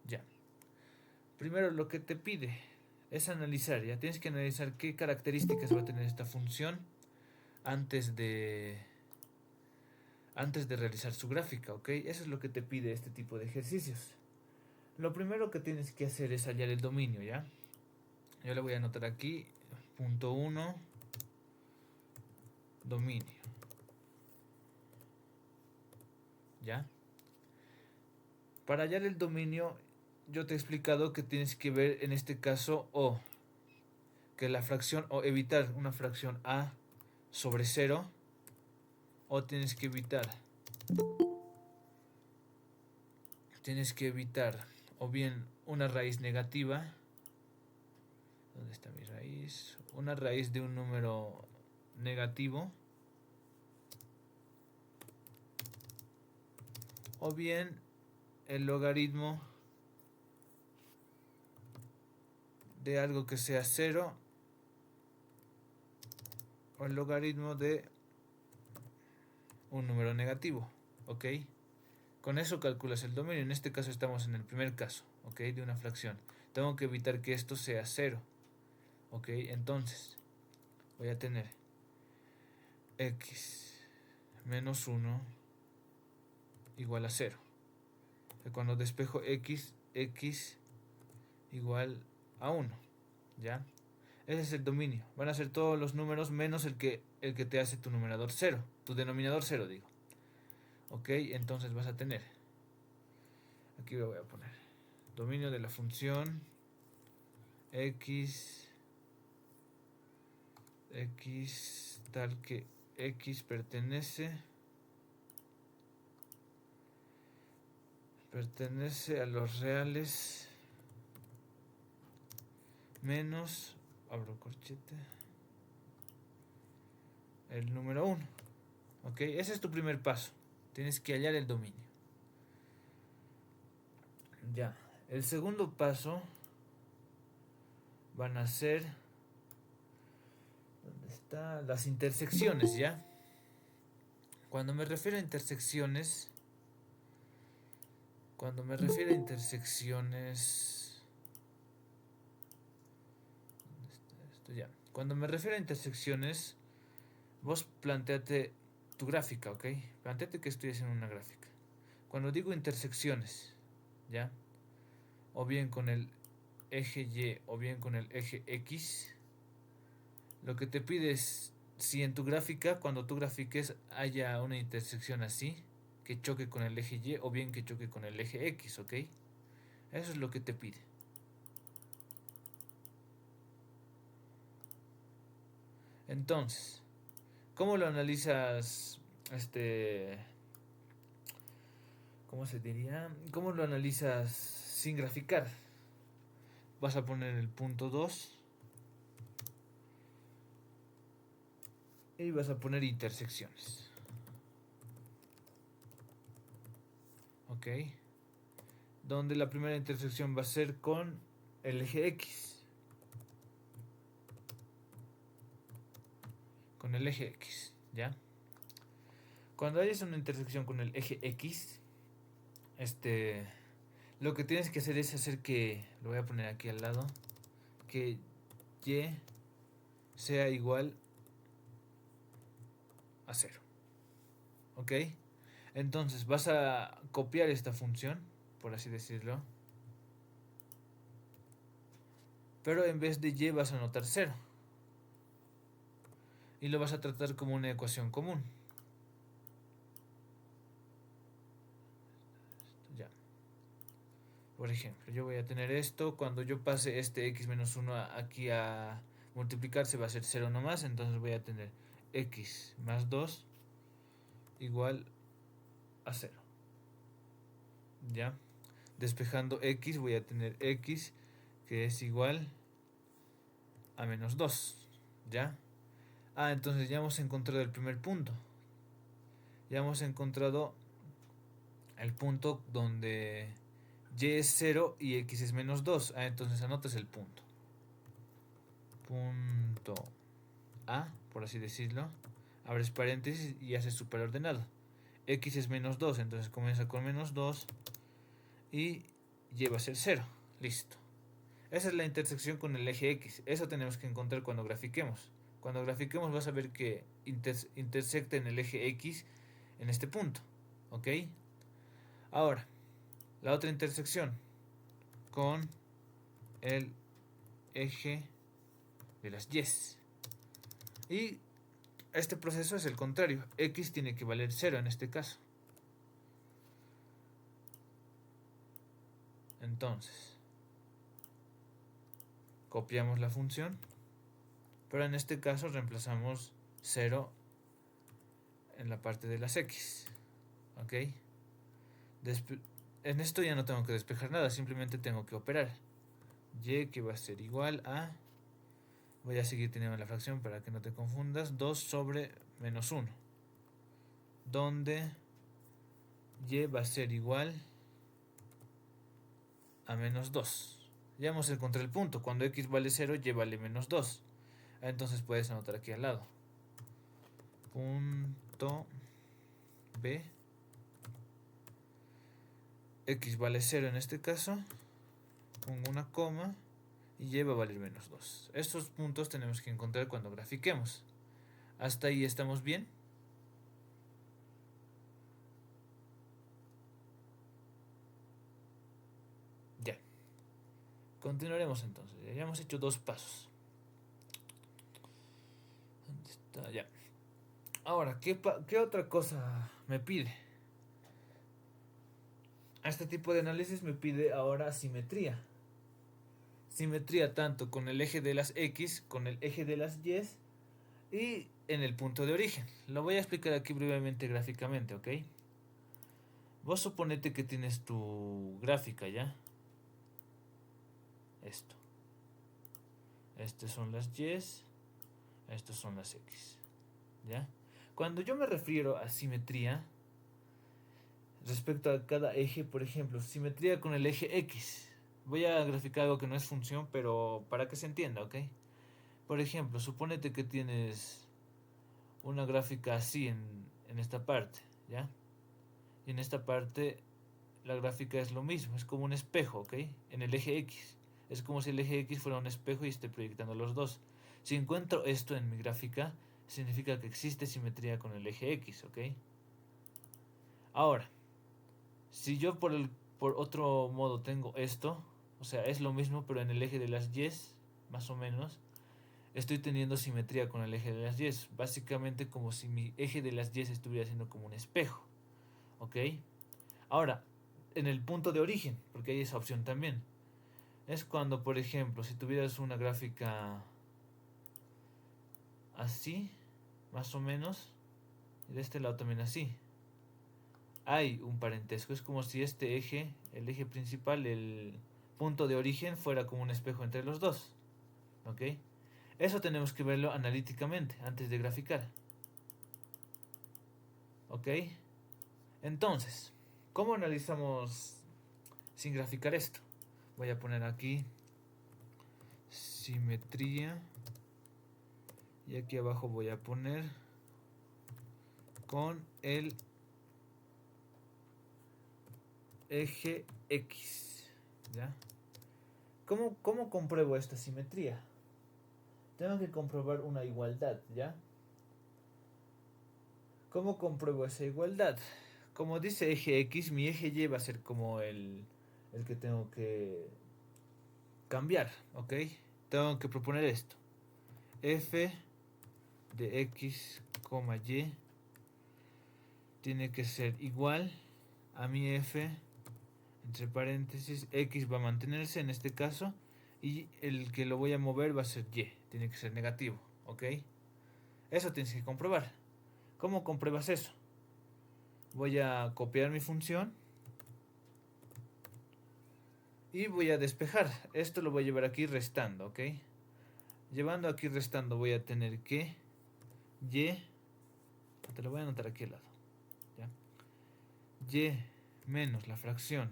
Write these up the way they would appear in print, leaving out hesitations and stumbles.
Ya. Primero lo que te pide es analizar, ya tienes que analizar qué características va a tener esta función antes de realizar su gráfica, ¿ok? Eso es lo que te pide este tipo de ejercicios. Lo primero que tienes que hacer es hallar el dominio, ¿ya? Yo le voy a anotar aquí, punto 1, dominio, ¿ya? Para hallar el dominio, yo te he explicado que tienes que ver en este caso o que la fracción o evitar una fracción a sobre 0 o tienes que evitar o bien una raíz negativa. ¿Dónde está mi raíz? Una raíz de un número negativo o bien el logaritmo de algo que sea 0 o el logaritmo de un número negativo, ¿ok? Con eso calculas el dominio. En este caso estamos en el primer caso, ¿ok? De una fracción. Tengo que evitar que esto sea 0, ¿ok? Entonces voy a tener x menos 1 igual a 0. Cuando despejo x, x igual a 1, ¿ya? Ese es el dominio. Van a ser todos los números menos el que te hace tu numerador 0, tu denominador 0, digo. Ok, entonces vas a tener, aquí lo voy a poner, dominio de la función x tal que x pertenece a los reales menos, abro corchete, el número 1. Ok, ese es tu primer paso. Tienes que hallar el dominio. Ya, el segundo paso van a ser, ¿dónde está? Las intersecciones, ¿ya? Cuando me refiero a intersecciones, ¿dónde está esto? Ya. Cuando me refiero a intersecciones, vos planteate tu gráfica, ¿ok? Planteate que estoy haciendo una gráfica. Cuando digo intersecciones, ¿ya? O bien con el eje Y o bien con el eje X, lo que te pide es, si en tu gráfica, cuando tú grafiques, haya una intersección así, que choque con el eje Y o bien que choque con el eje X, ¿ok? Eso es lo que te pide. Entonces, ¿cómo lo analizas? ¿Cómo se diría? ¿Cómo lo analizas sin graficar? Vas a poner el punto 2 y vas a poner intersecciones. ¿Ok? Donde la primera intersección va a ser con el eje X. Con el eje X, ¿ya? Cuando hayas una intersección con el eje X, lo que tienes que hacer es hacer que, lo voy a poner aquí al lado, que Y sea igual a 0. ¿Ok? Entonces vas a copiar esta función, por así decirlo, pero en vez de Y vas a anotar 0 y lo vas a tratar como una ecuación común. Ya. Por ejemplo, yo voy a tener esto, cuando yo pase este x menos 1 aquí a multiplicarse va a ser 0 nomás, entonces voy a tener x más 2 igual a 0. ¿Ya? Despejando x voy a tener x que es igual a menos 2. ¿Ya? Entonces ya hemos encontrado el primer punto. Ya hemos encontrado el punto donde y es 0 y x es menos 2. Entonces anotas el punto. Punto A, por así decirlo. Abres paréntesis y haces superordenado. X es menos 2, entonces comienza con menos 2 y y va a ser 0. Listo. Esa es la intersección con el eje X. Eso tenemos que encontrar cuando grafiquemos. Cuando grafiquemos vas a ver que intersecta en el eje X en este punto. ¿Ok? Ahora, la otra intersección con el eje de las Y. Y este proceso es el contrario. X tiene que valer 0 en este caso. Entonces, copiamos la función, pero en este caso reemplazamos 0 en la parte de las X. ¿Ok? En esto ya no tengo que despejar nada, simplemente tengo que operar. Y que va a ser igual a... Voy a seguir teniendo la fracción para que no te confundas. 2 sobre menos 1. Donde y va a ser igual a menos 2. Ya hemos encontrado el punto. Cuando x vale 0, y vale menos 2. Entonces puedes anotar aquí al lado. Punto B. X vale 0 en este caso. Pongo una coma. Y va a valer menos 2. Estos puntos tenemos que encontrar cuando grafiquemos. ¿Hasta ahí estamos bien? Ya. Continuaremos entonces. Ya hemos hecho 2 pasos. ¿Dónde está? Ya. Ahora, ¿qué otra cosa me pide? A este tipo de análisis me pide ahora simetría. Simetría tanto con el eje de las X, con el eje de las Y y en el punto de origen. Lo voy a explicar aquí brevemente gráficamente, ¿ok? Vos suponete que tienes tu gráfica, ¿ya? Esto. Estas son las Y, estas son las X, ¿ya? Cuando yo me refiero a simetría, respecto a cada eje, por ejemplo, simetría con el eje X. Voy a graficar algo que no es función, pero para que se entienda, ¿ok? Por ejemplo, supónete que tienes una gráfica así en esta parte, ¿ya? Y en esta parte la gráfica es lo mismo, es como un espejo, ¿ok? En el eje X. Es como si el eje X fuera un espejo y esté proyectando los dos. Si encuentro esto en mi gráfica, significa que existe simetría con el eje X, ¿ok? Ahora, si yo por otro modo tengo esto, o sea, es lo mismo pero en el eje de las Y, más o menos, estoy teniendo simetría con el eje de las Y. Básicamente como si mi eje de las Y estuviera siendo como un espejo, ¿ok? Ahora, en el punto de origen, porque hay esa opción también, es cuando, por ejemplo, si tuvieras una gráfica así, más o menos, y de este lado también así, hay un parentesco. Es como si este eje, el eje principal, el punto de origen, fuera como un espejo entre los dos. ¿Ok? Eso tenemos que verlo analíticamente antes de graficar. ¿Ok? Entonces, ¿cómo analizamos sin graficar esto? Voy a poner aquí simetría. Y aquí abajo voy a poner con el eje X. ¿Ya? ¿Cómo compruebo esta simetría? Tengo que comprobar una igualdad, ¿ya? ¿Cómo compruebo esa igualdad? Como dice eje X, mi eje Y va a ser como el que tengo que cambiar, ¿ok? Tengo que proponer esto. F de X, Y tiene que ser igual a mi F, entre paréntesis, X va a mantenerse en este caso, y el que lo voy a mover va a ser Y, tiene que ser negativo, ¿ok? Eso tienes que comprobar. ¿Cómo compruebas eso? Voy a copiar mi función y voy a despejar. Esto lo voy a llevar aquí restando, ¿ok? Llevando aquí restando voy a tener que Y, te lo voy a anotar aquí al lado, ¿ya? Y menos la fracción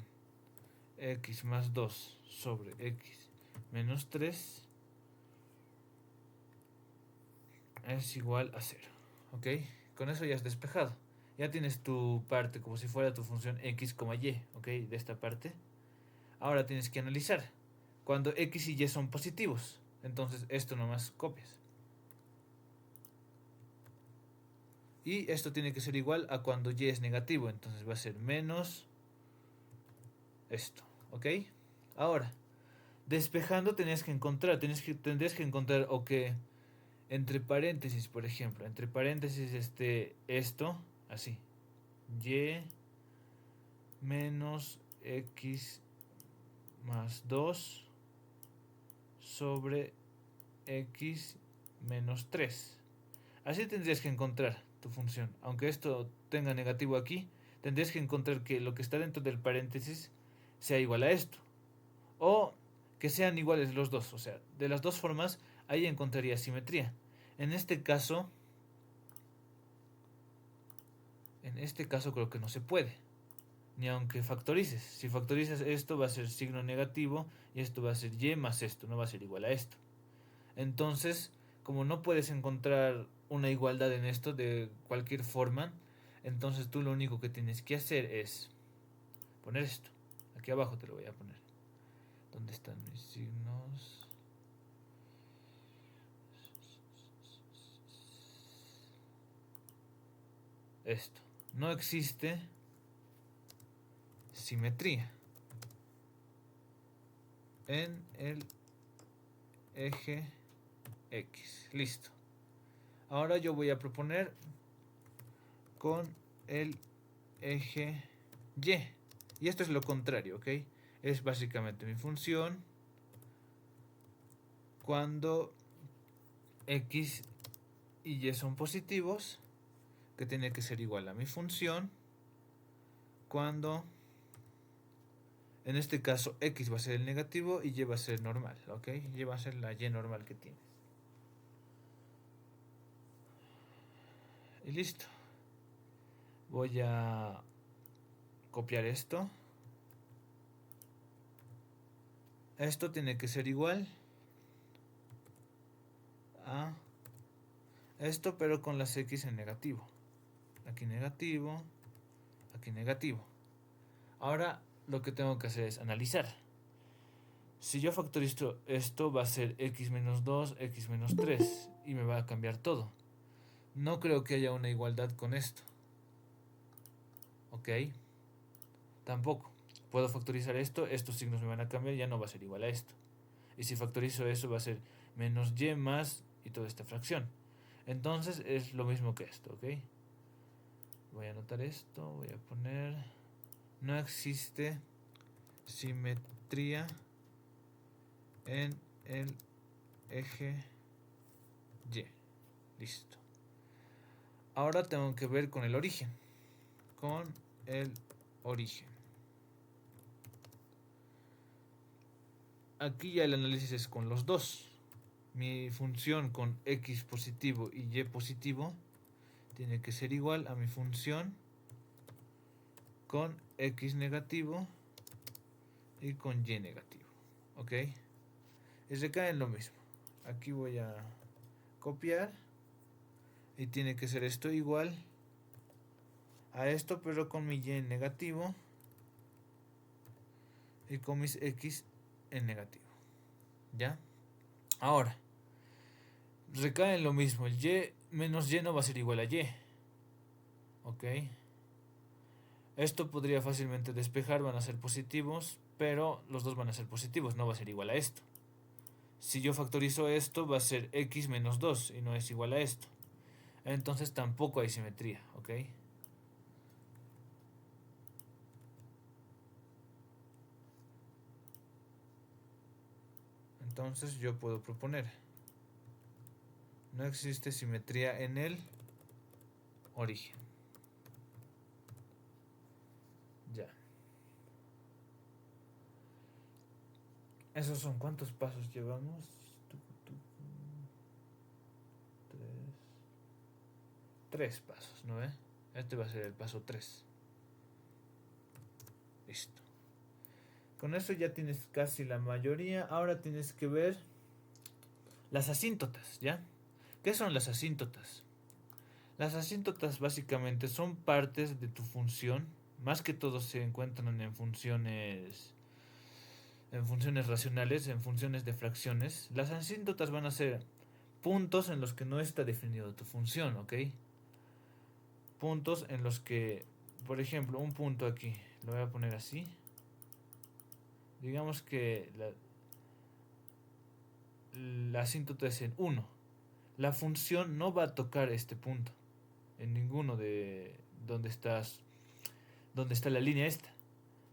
X más 2 sobre X menos 3 es igual a 0, ¿ok? Con eso ya has despejado. Ya tienes tu parte como si fuera tu función X, Y, ¿ok? De esta parte. Ahora tienes que analizar. Cuando x y y son positivos, entonces esto nomás copias. Y esto tiene que ser igual a cuando y es negativo, entonces va a ser menos esto, ¿ok? Ahora, despejando tendrías que encontrar, o que entre paréntesis, por ejemplo, entre paréntesis esto, así, y menos x más 2 sobre x menos 3. Así tendrías que encontrar tu función. Aunque esto tenga negativo aquí, tendrías que encontrar que lo que está dentro del paréntesis sea igual a esto. O que sean iguales los dos. O sea, de las dos formas, ahí encontraría simetría. En este caso creo que no se puede. Ni aunque factorices. Si factorizas esto va a ser signo negativo y esto va a ser y más esto, no va a ser igual a esto. Entonces, como no puedes encontrar una igualdad en esto de cualquier forma, entonces tú lo único que tienes que hacer es poner esto. Aquí abajo te lo voy a poner. ¿Dónde están mis signos? Esto. No existe simetría en el eje X. Listo. Ahora yo voy a proponer con el eje Y. Y esto es lo contrario, ¿ok? Es básicamente mi función cuando X y Y son positivos, que tiene que ser igual a mi función cuando, en este caso, X va a ser el negativo y Y va a ser normal, ¿ok? Y va a ser la Y normal que tienes. Y listo. Voy a copiar esto. Esto tiene que ser igual a esto, pero con las X en negativo. Aquí negativo, aquí negativo. Ahora lo que tengo que hacer es analizar. Si yo factorizo esto va a ser x menos 2, x menos 3 y me va a cambiar todo. No creo que haya una igualdad con esto. ¿Ok? Tampoco. Puedo factorizar esto, estos signos me van a cambiar, ya no va a ser igual a esto. Y si factorizo eso va a ser menos y más y toda esta fracción. Entonces es lo mismo que esto, ¿ok? Voy a anotar esto, voy a poner... No existe simetría en el eje Y. Listo. Ahora tengo que ver con el origen. Con el origen. Aquí ya el análisis es con los dos. Mi función con x positivo y y positivo tiene que ser igual a mi función con x negativo y con y negativo. ¿Ok? Y recae en lo mismo. Aquí voy a copiar y tiene que ser esto igual a esto, pero con mi y en negativo y con mis x en negativo. ¿Ya? Ahora, recae en lo mismo. El y menos y no va a ser igual a y. ¿Ok? Esto podría fácilmente despejar, van a ser positivos, pero los dos van a ser positivos, no va a ser igual a esto. Si yo factorizo esto, va a ser x menos 2 y no es igual a esto. Entonces tampoco hay simetría, ¿ok? Entonces yo puedo proponer: no existe simetría en el origen. Ya. Esos son cuántos pasos llevamos. Tres pasos, ¿no ve? Este va a ser el paso 3. Listo. Con eso ya tienes casi la mayoría. Ahora tienes que ver las asíntotas, ¿ya? ¿Qué son las asíntotas? Las asíntotas básicamente son partes de tu función. Más que todo se encuentran en funciones en funciones racionales, en funciones de fracciones, las asíntotas van a ser puntos en los que no está definido tu función, ¿ok? Puntos en los que, por ejemplo, un punto aquí, lo voy a poner así. Digamos que la asíntota es en 1. La función no va a tocar este punto en ninguno de donde está la línea esta.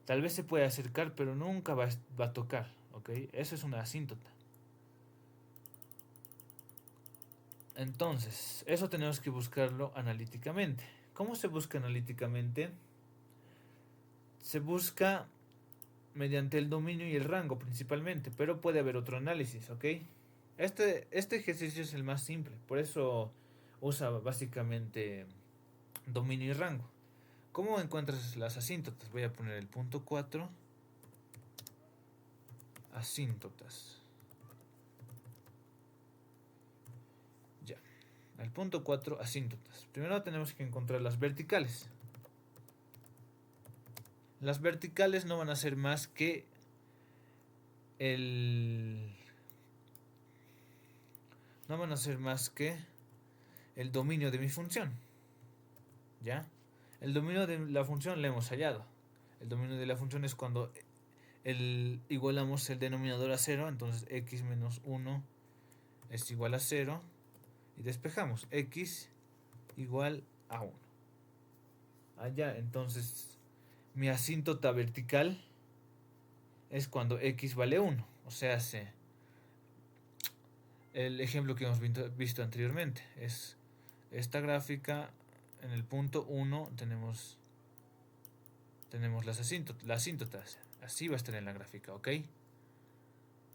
Tal vez se puede acercar, pero nunca va a tocar, ¿ok? Eso es una asíntota. Entonces, eso tenemos que buscarlo analíticamente. ¿Cómo se busca analíticamente? Se busca mediante el dominio y el rango principalmente, pero puede haber otro análisis, ¿ok? Este ejercicio es el más simple, por eso usa básicamente dominio y rango. ¿Cómo encuentras las asíntotas? Voy a poner el punto 4, asíntotas. Ya, el punto 4, asíntotas. Primero tenemos que encontrar las verticales. Las verticales no van a ser más que no van a ser más que el dominio de mi función. ¿Ya? El dominio de la función lo hemos hallado. El dominio de la función es cuando igualamos el denominador a 0, entonces x menos 1 es igual a 0 y despejamos x igual a 1. Allá, entonces mi asíntota vertical es cuando x vale 1, o sea, el ejemplo que hemos visto anteriormente es esta gráfica. En el punto 1 tenemos las asíntotas. Así va a estar en la gráfica, ¿ok?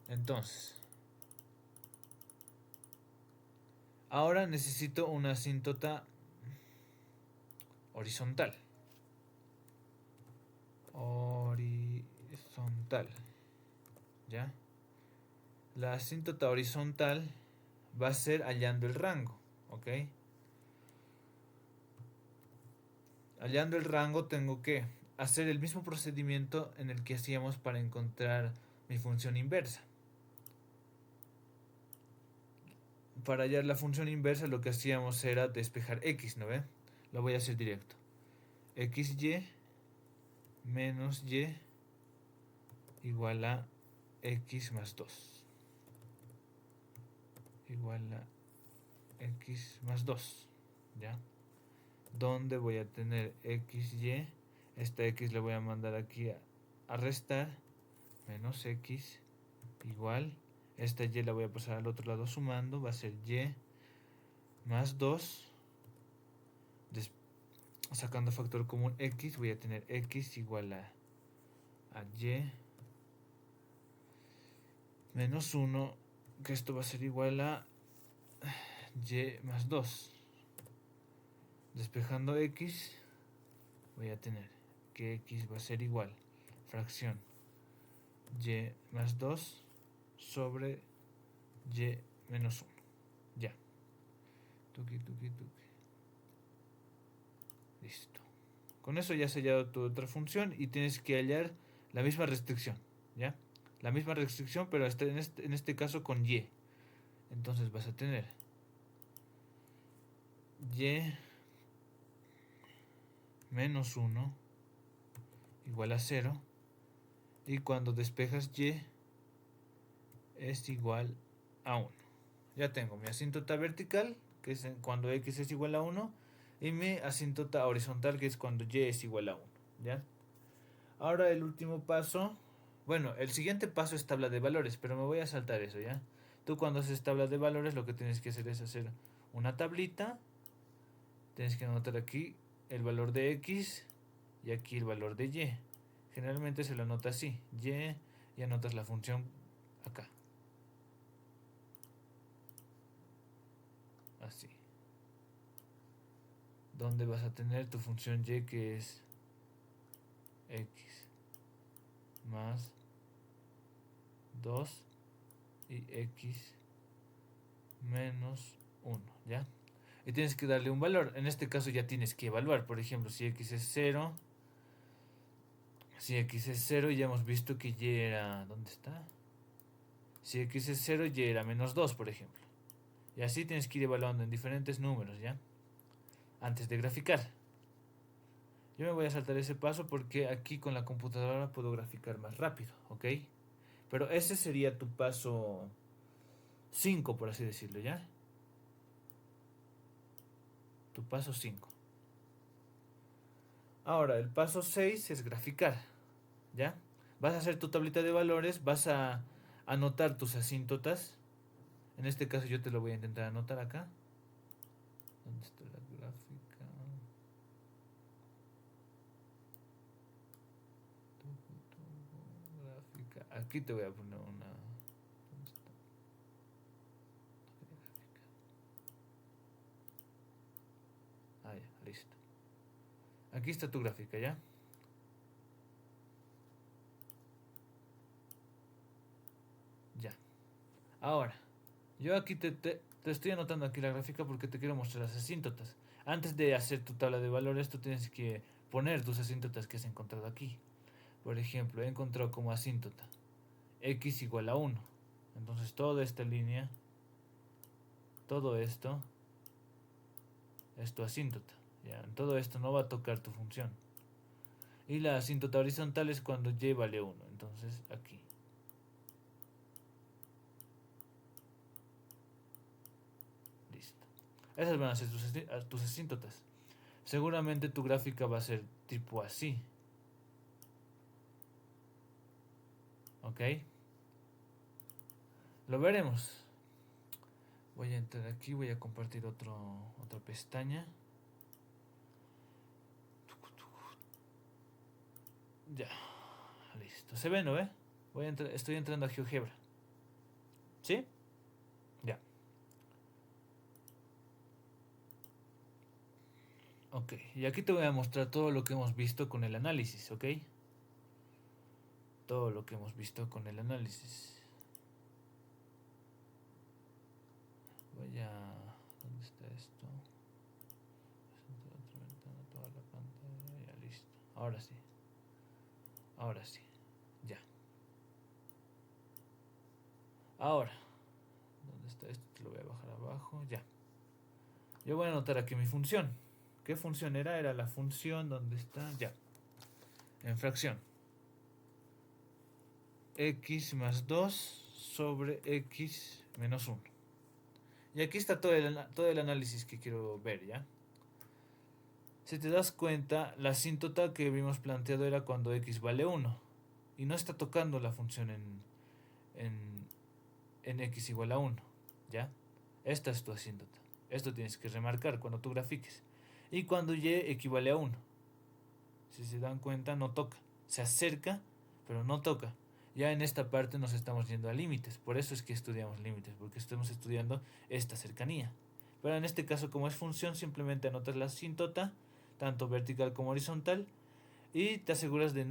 Entonces, ahora necesito una asíntota horizontal. Horizontal. ¿Ya? La asíntota horizontal va a ser hallando el rango, ¿ok? Hallando el rango tengo que hacer el mismo procedimiento en el que hacíamos para encontrar mi función inversa. Para hallar la función inversa lo que hacíamos era despejar x, ¿no ve? Lo voy a hacer directo. xy menos y igual a x más 2. Igual a x más 2. ¿Ya? Donde voy a tener xy. Esta x le voy a mandar aquí a restar. Menos x igual. Esta y la voy a pasar al otro lado sumando. Va a ser y más 2. Sacando factor común x, voy a tener x igual a y menos 1, que esto va a ser igual a y más 2. Despejando x, voy a tener que x va a ser igual fracción y más 2 sobre y menos 1. Ya. Tuki. Listo. Con eso ya has hallado tu otra función y tienes que hallar la misma restricción. ¿Ya? La misma restricción, pero en este caso con y. Entonces vas a tener y menos 1 igual a 0. Y cuando despejas y es igual a 1. Ya tengo mi asíntota vertical, que es cuando x es igual a 1. Y mi asíntota horizontal, que es cuando y es igual a 1. ¿Ya? Ahora el último paso. Bueno, el siguiente paso es tabla de valores, pero me voy a saltar eso, ¿ya? Tú cuando haces tabla de valores lo que tienes que hacer es hacer una tablita. Tienes que anotar aquí el valor de x y aquí el valor de y. Generalmente se lo anota así, y anotas la función acá. Así. Donde vas a tener tu función y, que es x más 2 y x menos 1, ¿ya? Y tienes que darle un valor. En este caso ya tienes que evaluar. Por ejemplo, si x es 0, Si x es 0, ya hemos visto que y era... ¿Dónde está? Si x es 0, y era -2, por ejemplo. Y así tienes que ir evaluando en diferentes números, ¿ya? Antes de graficar. Yo me voy a saltar ese paso porque aquí con la computadora puedo graficar más rápido, ¿ok? Pero ese sería tu paso 5, por así decirlo, ¿ya? Tu paso 5. Ahora, el paso 6 es graficar, ¿ya? Vas a hacer tu tablita de valores, vas a anotar tus asíntotas. En este caso yo te lo voy a intentar anotar acá. ¿Dónde está la gráfica? Aquí te voy a poner una... ¿Dónde está? Ah, ya, listo. Aquí está tu gráfica, ¿ya? Ya. Ahora, yo aquí te estoy anotando aquí la gráfica porque te quiero mostrar las asíntotas. Antes de hacer tu tabla de valores, tú tienes que poner tus asíntotas que has encontrado aquí. Por ejemplo, he encontrado como asíntota x igual a 1. Entonces toda esta línea, todo esto es tu asíntota. ¿Ya? En todo esto no va a tocar tu función. Y la asíntota horizontal es cuando y vale 1. Entonces aquí. Listo. Esas van a ser tus asíntotas. Seguramente tu gráfica va a ser tipo así. ¿Ok? Lo veremos. Voy a entrar aquí, voy a compartir otra pestaña. Ya, listo. ¿Se ve, no ve? Estoy entrando a GeoGebra. ¿Sí? Ya. Ok, y aquí te voy a mostrar todo lo que hemos visto con el análisis, ¿ok? Todo lo que hemos visto con el análisis. Voy a... ¿Dónde está esto? Otra ventana, toda la pantalla, ya listo. Ahora sí. Ahora sí. Ya. Ahora. ¿Dónde está esto? Te lo voy a bajar abajo. Ya. Yo voy a anotar aquí mi función. ¿Qué función era? Era la función donde está... Ya. En fracción. X más 2 sobre X menos 1. Y aquí está todo el análisis que quiero ver, ¿ya? Si te das cuenta, la asíntota que habíamos planteado era cuando x vale 1. Y no está tocando la función en, en x igual a 1, ¿ya? Esta es tu asíntota. Esto tienes que remarcar cuando tú grafiques. Y cuando y equivale a 1. Si se dan cuenta, no toca. Se acerca, pero no toca. Ya en esta parte nos estamos yendo a límites. Por eso es que estudiamos límites, porque estamos estudiando esta cercanía. Pero en este caso, como es función, simplemente anotas la asíntota, tanto vertical como horizontal, y te aseguras de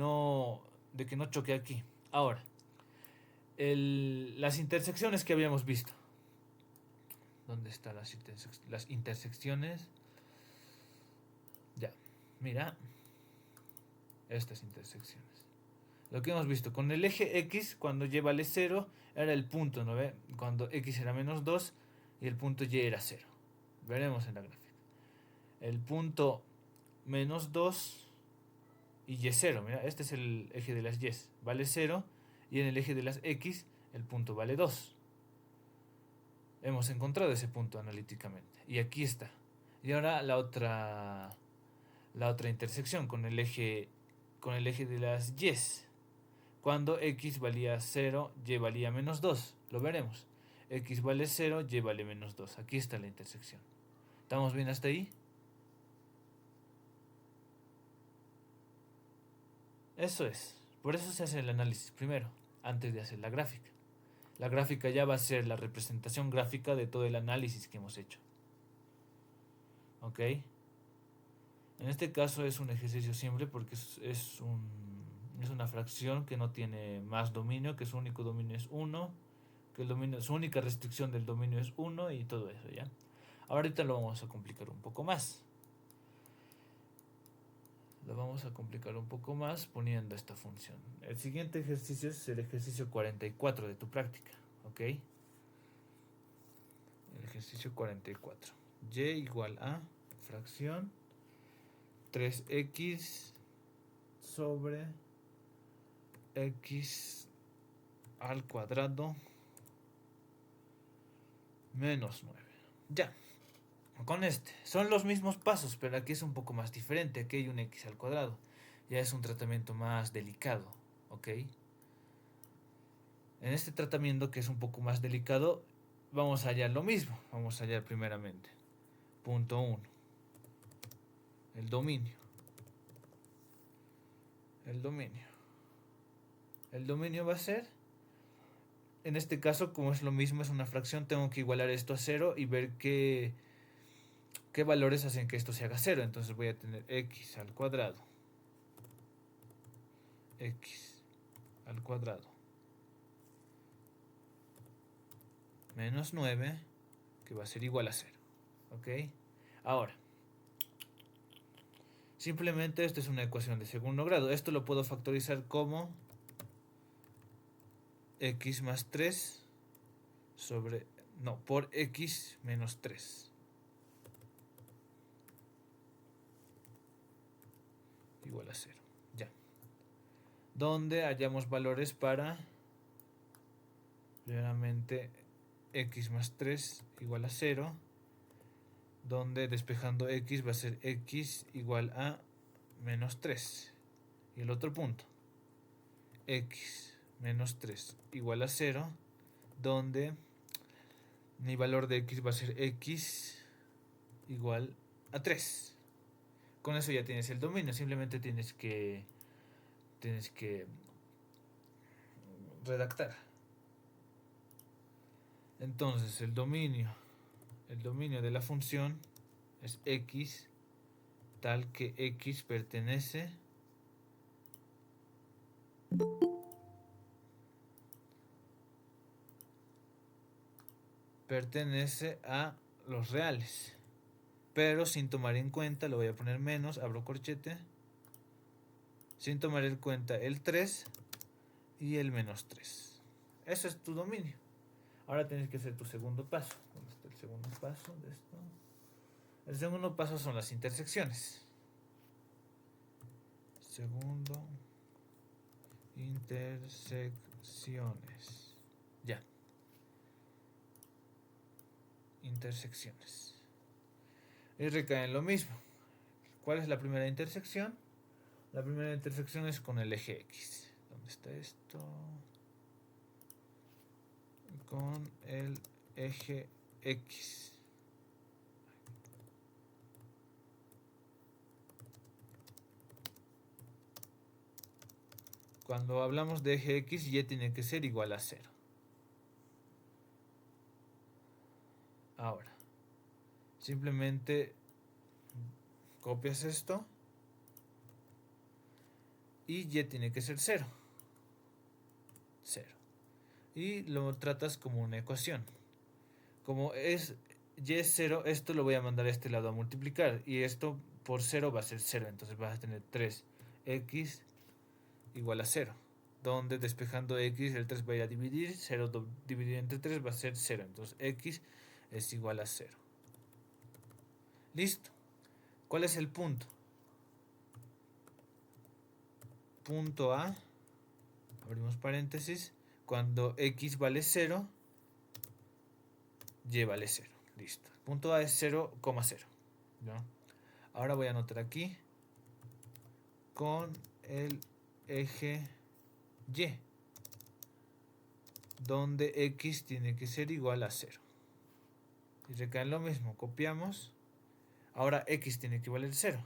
que no choque aquí. Ahora, las intersecciones que habíamos visto. ¿Dónde están las intersecciones? Ya, mira, estas intersecciones. Lo que hemos visto con el eje X, cuando y vale 0, era el punto, ¿no ve? Cuando X era menos 2 y el punto Y era 0. Veremos en la gráfica. El punto menos 2 y Y 0, mira, este es el eje de las Y, vale 0, y en el eje de las X el punto vale 2. Hemos encontrado ese punto analíticamente, y aquí está. Y ahora la otra intersección con el eje de las Y. Cuando x valía 0, y valía menos 2. Lo veremos. X vale 0, y vale menos 2. Aquí está la intersección. ¿Estamos bien hasta ahí? Eso es. Por eso se hace el análisis primero, antes de hacer la gráfica. La gráfica ya va a ser la representación gráfica de todo el análisis que hemos hecho. ¿Ok? En este caso es un ejercicio simple porque es una fracción que no tiene más dominio, que su único dominio es 1, que su única restricción del dominio es 1 y todo eso, ¿ya? Ahorita lo vamos a complicar un poco más. Lo vamos a complicar un poco más poniendo esta función. El siguiente ejercicio es el ejercicio 44 de tu práctica, ¿ok? El ejercicio 44. Y igual a fracción 3x sobre x al cuadrado menos 9. Ya. Con este. Son los mismos pasos, pero aquí es un poco más diferente. Aquí hay un x al cuadrado. Ya es un tratamiento más delicado, ¿ok? En este tratamiento, que es un poco más delicado, vamos a hallar lo mismo. Vamos a hallar primeramente. Punto 1. El dominio. El dominio. El dominio va a ser, en este caso, como es lo mismo, es una fracción, tengo que igualar esto a 0 y ver qué valores hacen que esto se haga 0. Entonces voy a tener x al cuadrado. X al cuadrado menos 9, que va a ser igual a 0. ¿Ok? Ahora, simplemente esto es una ecuación de segundo grado. Esto lo puedo factorizar como x más 3 sobre, no, por x menos 3. Igual a 0. Ya. Donde hallamos valores para, primeramente, x más 3 igual a 0. Donde despejando x va a ser x igual a menos 3. Y el otro punto, x menos 3 igual a 0, donde mi valor de x va a ser x igual a 3. Con eso ya tienes el dominio, simplemente tienes que redactar. Entonces el dominio de la función es x tal que x pertenece a los reales, pero sin tomar en cuenta, lo voy a poner menos, abro corchete, sin tomar en cuenta el 3 y el menos 3. Eso es tu dominio. Ahora tienes que hacer tu segundo paso. ¿Dónde está el segundo paso de esto? El segundo paso son las intersecciones. Segundo, intersecciones. Ya. Intersecciones. Y recae en lo mismo. ¿Cuál es la primera intersección? La primera intersección es con el eje X. ¿Dónde está esto? Con el eje X. Cuando hablamos de eje X, y tiene que ser igual a 0. Ahora, simplemente copias esto y y tiene que ser 0. 0. Y lo tratas como una ecuación. Como es y es 0, esto lo voy a mandar a este lado a multiplicar. Y esto por 0 va a ser 0. Entonces vas a tener 3x igual a 0. Donde despejando x, el 3 va a ir a dividir. 0 dividido entre 3 va a ser 0. Entonces x es igual a 0. Listo. ¿Cuál es el punto? Punto A, abrimos paréntesis, cuando x vale 0, y vale 0. Listo. Punto A es 0,0. ¿No? Ahora voy a anotar aquí con el eje y, donde x tiene que ser igual a 0. Y recae lo mismo, copiamos. Ahora x tiene que valer 0.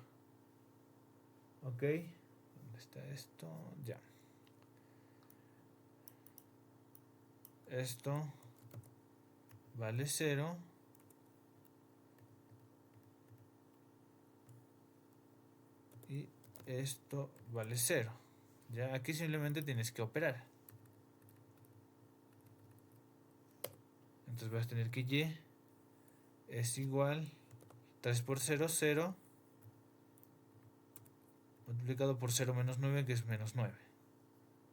¿Ok? ¿Dónde está esto? Ya. Esto vale 0. Y esto vale 0. Ya aquí simplemente tienes que operar. Entonces vas a tener que y es igual 3 por 0, 0. multiplicado por 0 menos 9, que es menos 9.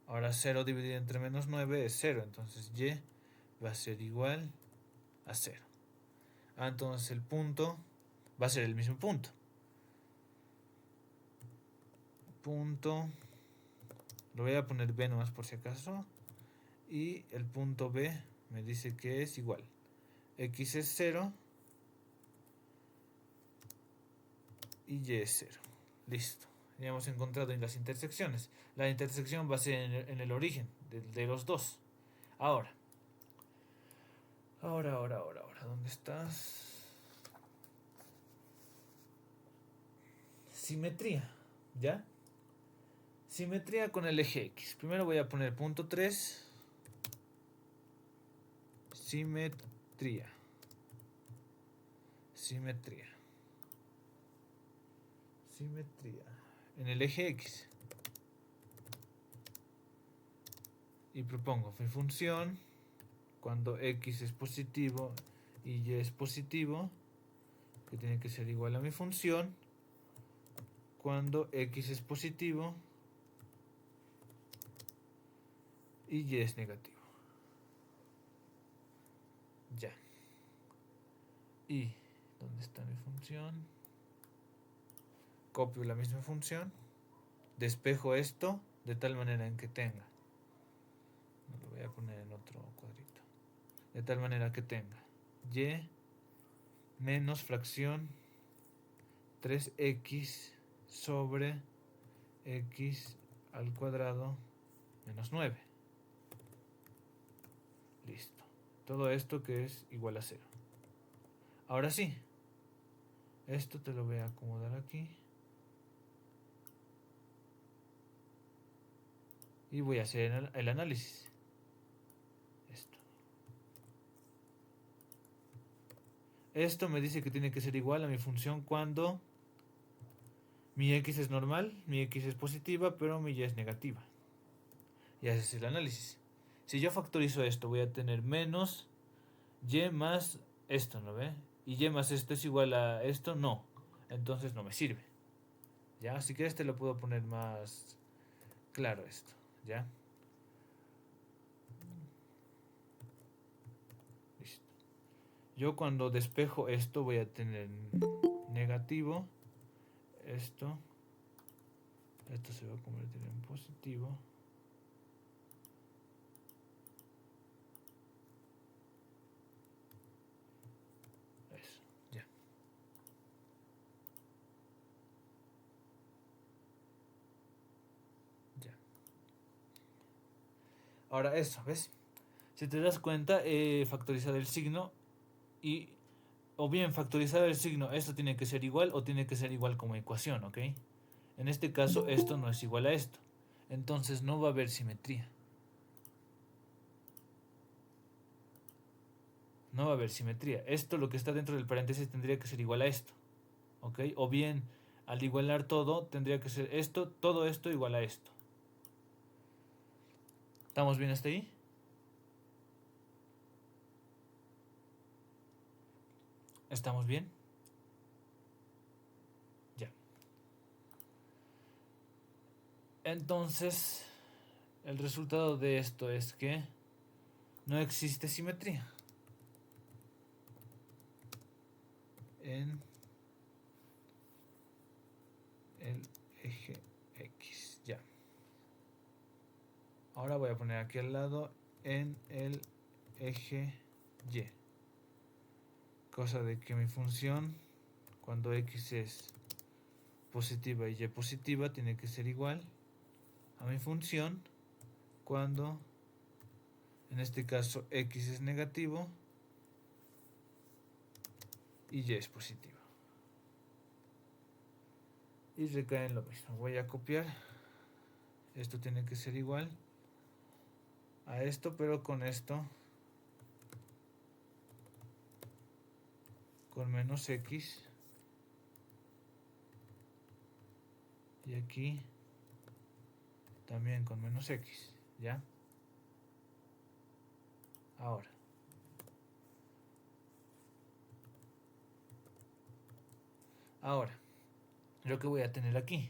Ahora 0 dividido entre menos 9 es 0, entonces y va a ser igual a 0. Entonces el punto va a ser el mismo punto. Punto, lo voy a poner B nomás por si acaso. Y el punto B me dice que es igual. X es 0 y Y es 0. Listo. Ya hemos encontrado en las intersecciones. La intersección va a ser en el origen de los dos. Ahora, ¿dónde estás? Simetría, ¿ya? Simetría con el eje X. Primero voy a poner punto 3. Simetría. Simetría. Simetría. En el eje X. Y propongo mi función cuando X es positivo y Y es positivo, que tiene que ser igual a mi función cuando X es positivo y Y es negativo. Ya. Y, ¿dónde está mi función? Copio la misma función, despejo esto de tal manera en que tenga, lo voy a poner en otro cuadrito, de tal manera que tenga Y menos fracción 3x sobre x al cuadrado menos 9. Listo. Todo esto que es igual a 0. Ahora sí, esto te lo voy a acomodar aquí. Y voy a hacer el análisis. Esto me dice que tiene que ser igual a mi función cuando mi x es normal, mi x es positiva, pero mi y es negativa. Y ese es el análisis. Si yo factorizo esto, voy a tener menos y más esto, ¿no ve? Y y más esto es igual a esto, no. Entonces no me sirve. ¿Ya? Si quieres te lo puedo poner más claro esto, ¿ya? Listo. Yo cuando despejo esto voy a tener negativo, esto se va a convertir en positivo. Eso, ya. Ya. Ahora eso, ¿ves? Si te das cuenta, he factorizado el signo y o bien factorizar el signo, esto tiene que ser igual o tiene que ser igual como ecuación, ¿ok? En este caso esto no es igual a esto, entonces no va a haber simetría. No va a haber simetría. Esto, lo que está dentro del paréntesis, tendría que ser igual a esto, ¿ok? O bien, al igualar todo, tendría que ser esto, todo esto igual a esto. ¿Estamos bien hasta ahí? ¿Estamos bien? Ya. Entonces, el resultado de esto es que no existe simetría en el eje X. Ya. Ahora voy a poner aquí al lado en el eje Y. Cosa de que mi función, cuando X es positiva y Y positiva, tiene que ser igual a mi función cuando, en este caso, X es negativo y Y es positivo. Y recae en lo mismo. Voy a copiar. Esto tiene que ser igual a esto, pero con esto, con menos X. Y aquí también con menos X. ¿Ya? Ahora. Ahora, lo que voy a tener aquí.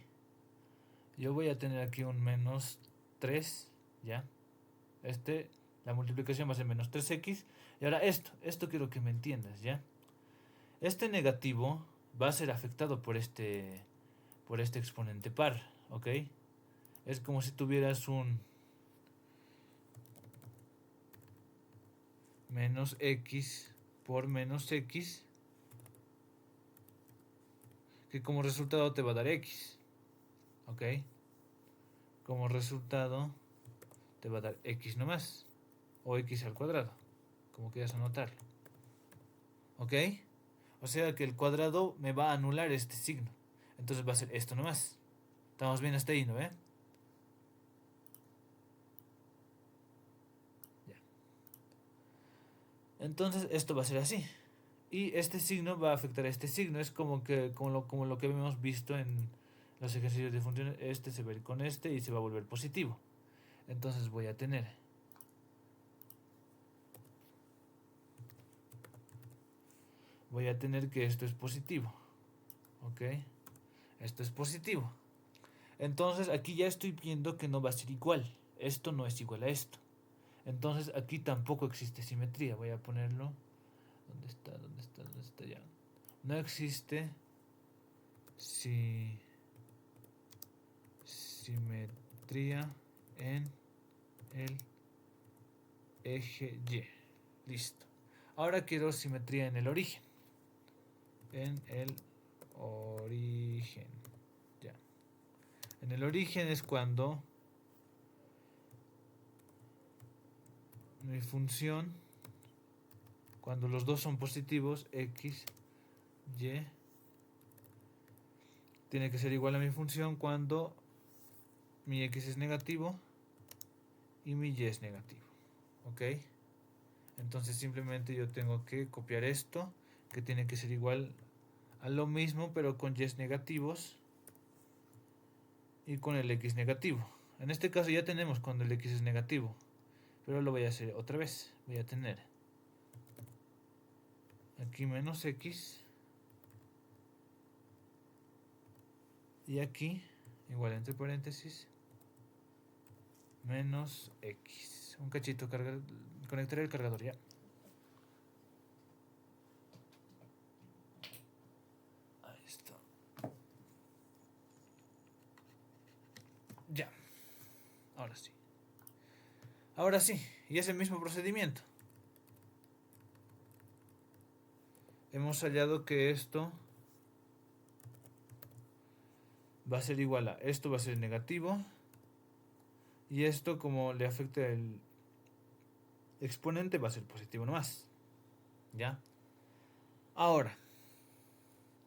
yo voy a tener aquí un menos 3, ¿ya? La multiplicación va a ser menos 3x. Y ahora esto quiero que me entiendas, ¿ya? Este negativo va a ser afectado por este exponente par, ¿ok? Es como si tuvieras un menos x por menos x, que como resultado te va a dar x, ¿ok? Como resultado te va a dar x nomás, o x al cuadrado, como quieras anotarlo, ¿ok? O sea que el cuadrado me va a anular este signo, entonces va a ser esto nomás. Estamos bien hasta ahí, ¿no? Ya. Entonces esto va a ser así. Y este signo va a afectar a este signo. Es como lo que hemos visto en los ejercicios de funciones. Este se va a ir con este y se va a volver positivo. Entonces voy a tener que esto es positivo. ¿Ok? Esto es positivo. Entonces aquí ya estoy viendo que no va a ser igual. Esto no es igual a esto. Entonces aquí tampoco existe simetría. Voy a ponerlo. ¿Dónde está? ¿Dónde está? ¿Dónde está ya? No existe simetría en el eje Y. Listo. Ahora quiero simetría en el origen. En el origen. Ya. En el origen es cuando mi función, cuando los dos son positivos, x, y, tiene que ser igual a mi función cuando mi x es negativo y mi y es negativo. ¿Ok? Entonces simplemente yo tengo que copiar esto, que tiene que ser igual a lo mismo, pero con y negativos y con el x negativo. En este caso ya tenemos cuando el x es negativo, pero lo voy a hacer otra vez. Voy a tener aquí menos x y aquí, igual entre paréntesis, menos x. Un cachito, conectaré el cargador ya. Ahí está. Ya. Ahora sí. Ahora sí, y es el mismo procedimiento. Hemos hallado que esto va a ser igual a esto, va a ser negativo. Y esto, como le afecta el exponente, va a ser positivo nomás. ¿Ya? Ahora.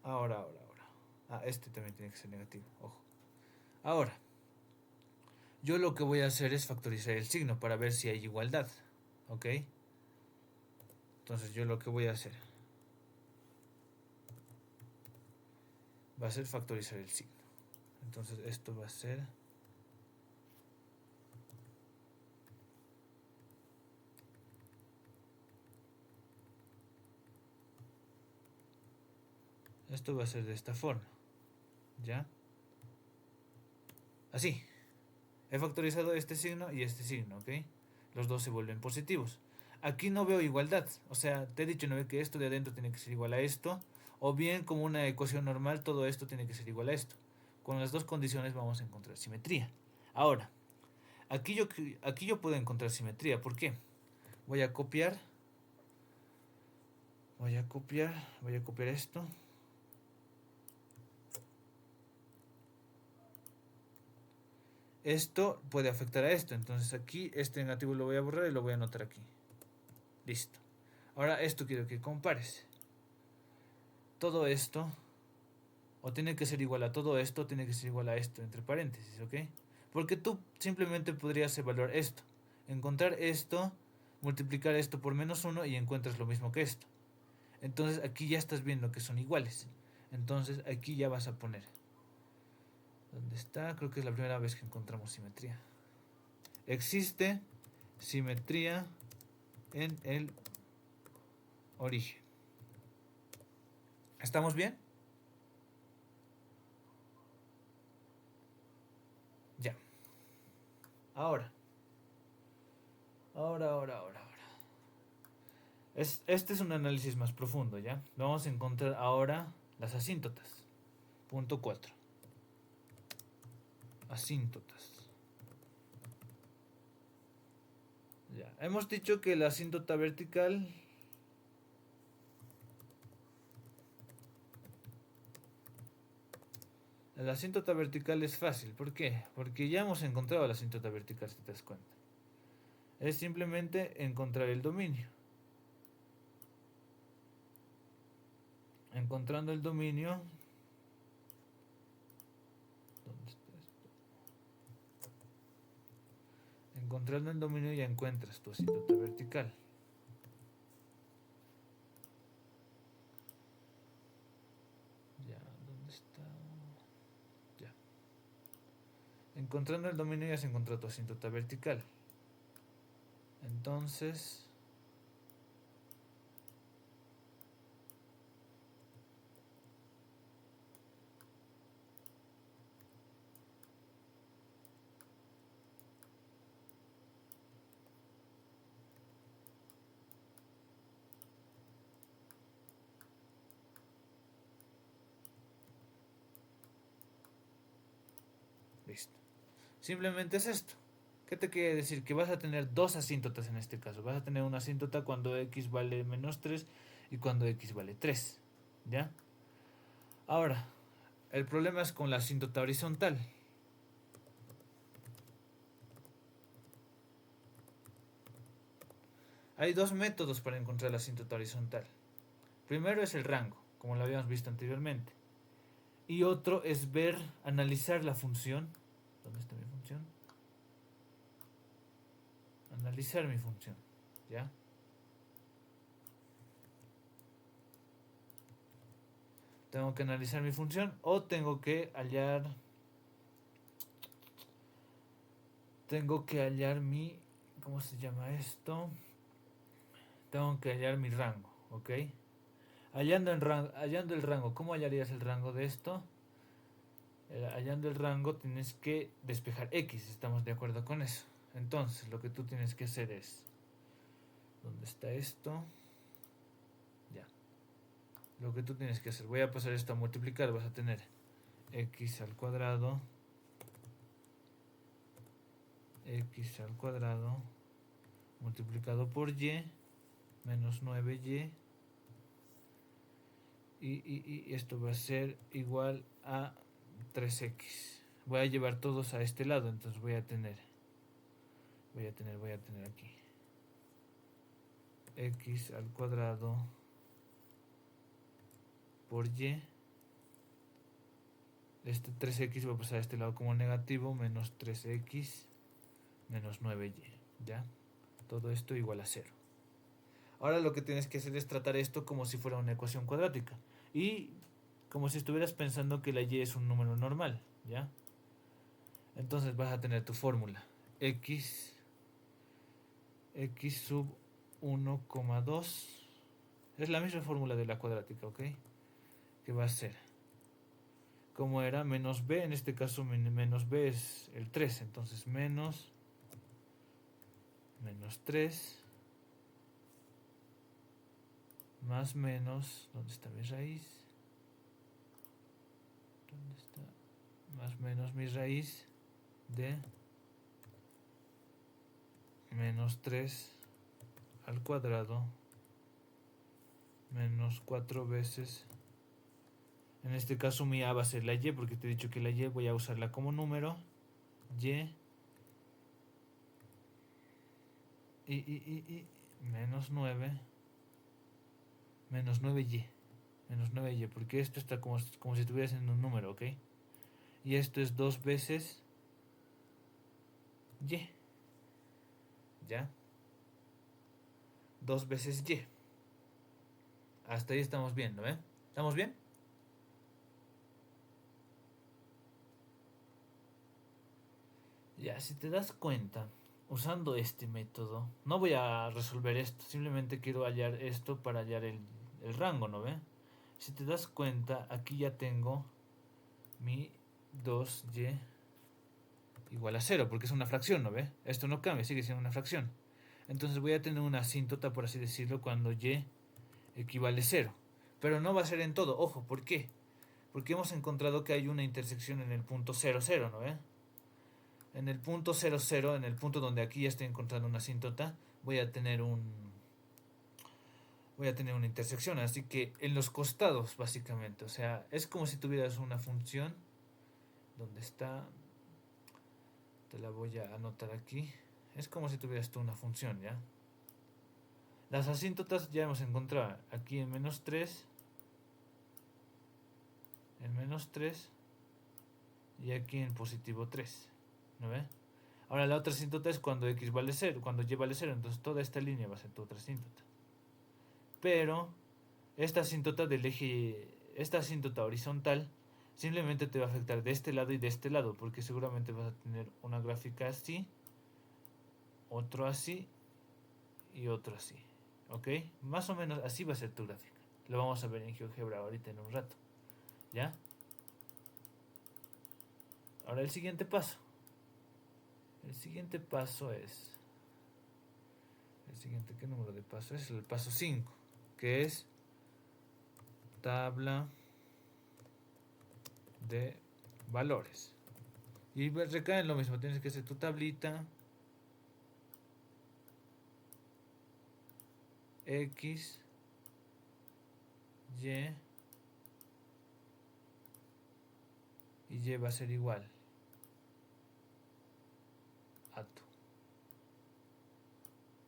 Ahora. Este también tiene que ser negativo. Ojo. Ahora. Yo lo que voy a hacer es factorizar el signo para ver si hay igualdad. ¿Ok? Entonces yo lo que voy a hacer va a ser factorizar el signo. Entonces esto va a ser... Esto va a ser de esta forma. ¿Ya? Así. He factorizado este signo y este signo, ¿ok? Los dos se vuelven positivos. Aquí no veo igualdad. O sea, te he dicho, ¿no? Que esto de adentro tiene que ser igual a esto. O bien, como una ecuación normal, todo esto tiene que ser igual a esto. Con las dos condiciones vamos a encontrar simetría. Ahora, aquí yo puedo encontrar simetría. ¿Por qué? Voy a copiar esto. Esto puede afectar a esto. Entonces aquí este negativo lo voy a borrar y lo voy a anotar aquí. Listo. Ahora esto quiero que compares. Todo esto, o tiene que ser igual a todo esto, o tiene que ser igual a esto, entre paréntesis, ¿ok? Porque tú simplemente podrías evaluar esto. Encontrar esto, multiplicar esto por menos 1 y encuentras lo mismo que esto. Entonces aquí ya estás viendo que son iguales. Entonces aquí ya vas a poner. ¿Dónde está? Creo que es la primera vez que encontramos simetría. Existe simetría en el origen. ¿Estamos bien? Ahora. Este es un análisis más profundo, ¿ya? Vamos a encontrar ahora las asíntotas. Punto 4. Asíntotas. Ya. Hemos dicho que la asíntota vertical la asíntota vertical es fácil. ¿Por qué? Porque ya hemos encontrado la asíntota vertical, si te das cuenta. Es simplemente encontrar el dominio. Encontrando el dominio. ¿Dónde está esto? Encontrando el dominio ya encuentras tu asíntota vertical. Ya, ¿dónde está? Ya. Encontrando el dominio ya se encontró tu asíntota vertical. Entonces, listo. Simplemente es esto. ¿Qué te quiere decir? Que vas a tener dos asíntotas en este caso. Vas a tener una asíntota cuando x vale menos 3 y cuando x vale 3. ¿Ya? Ahora, el problema es con la asíntota horizontal. Hay dos métodos para encontrar la asíntota horizontal. Primero es el rango, como lo habíamos visto anteriormente. Y otro es analizar la función. ¿Dónde está mi función? Analizar mi función. ¿Ya? Tengo que analizar mi función o tengo que hallar mi, ¿cómo se llama esto? Tengo que hallar mi rango, ¿ok? Hallando el rango, ¿cómo hallarías el rango de esto? Hallando el rango tienes que despejar x, estamos de acuerdo con eso. Entonces lo que tú tienes que hacer es, ¿dónde está esto? Ya. Lo que tú tienes que hacer, voy a pasar esto a multiplicar, vas a tener x al cuadrado multiplicado por y menos 9y y esto va a ser igual a 3x. Voy a llevar todos a este lado, entonces voy a tener aquí x al cuadrado por y. Este 3x va a pasar a este lado como negativo, menos 3x menos 9y. ¿Ya? Todo esto igual a 0. Ahora lo que tienes que hacer es tratar esto como si fuera una ecuación cuadrática. Y como si estuvieras pensando que la y es un número normal. ¿Ya? Entonces vas a tener tu fórmula. X sub 1,2 es la misma fórmula de la cuadrática, ¿ok? Que va a ser, como era, menos b, en este caso menos b es el 3, entonces menos 3 más menos, ¿dónde está mi raíz? ¿Dónde está? Más menos mi raíz de menos 3 al cuadrado menos 4 veces. En este caso mi a va a ser la y, porque te he dicho que la y voy a usarla como número. Y menos 9 menos 9y menos 9y, porque esto está como si estuvieras en un número, ¿ok? Y esto es 2 veces y. ¿Ya? 2 veces y. Hasta ahí estamos viendo, ¿eh? ¿Estamos bien? Ya, si te das cuenta, usando este método, no voy a resolver esto, simplemente quiero hallar esto para hallar el rango, ¿no ve? Si te das cuenta, aquí ya tengo mi 2y igual a 0, porque es una fracción, ¿no ve? Esto no cambia, sigue siendo una fracción. Entonces voy a tener una asíntota, por así decirlo, cuando y equivale a 0. Pero no va a ser en todo, ojo, ¿por qué? Porque hemos encontrado que hay una intersección en el punto 0, 0, ¿no ve? En el punto 0, 0, en el punto donde aquí ya estoy encontrando una asíntota, voy a tener una intersección, así que en los costados básicamente, o sea, es como si tuvieras una función, donde está, te la voy a anotar aquí, es como si tuvieras tú una función, ¿ya? Las asíntotas ya hemos encontrado, aquí en menos 3, en menos 3 y aquí en positivo 3, ¿no ve? Ahora la otra asíntota es cuando x vale 0, cuando y vale 0, entonces toda esta línea va a ser tu otra asíntota. Pero esta asíntota del eje, esta asíntota horizontal simplemente te va a afectar de este lado y de este lado, porque seguramente vas a tener una gráfica así, otro así y otro así, ¿ok? Más o menos así va a ser tu gráfica. Lo vamos a ver en GeoGebra ahorita en un rato, ¿ya? Ahora el siguiente paso. El siguiente paso es... ¿Qué número de paso es? El paso 5, que es tabla de valores. Y recae en lo mismo, tienes que hacer tu tablita X, Y y Y va a ser igual a tu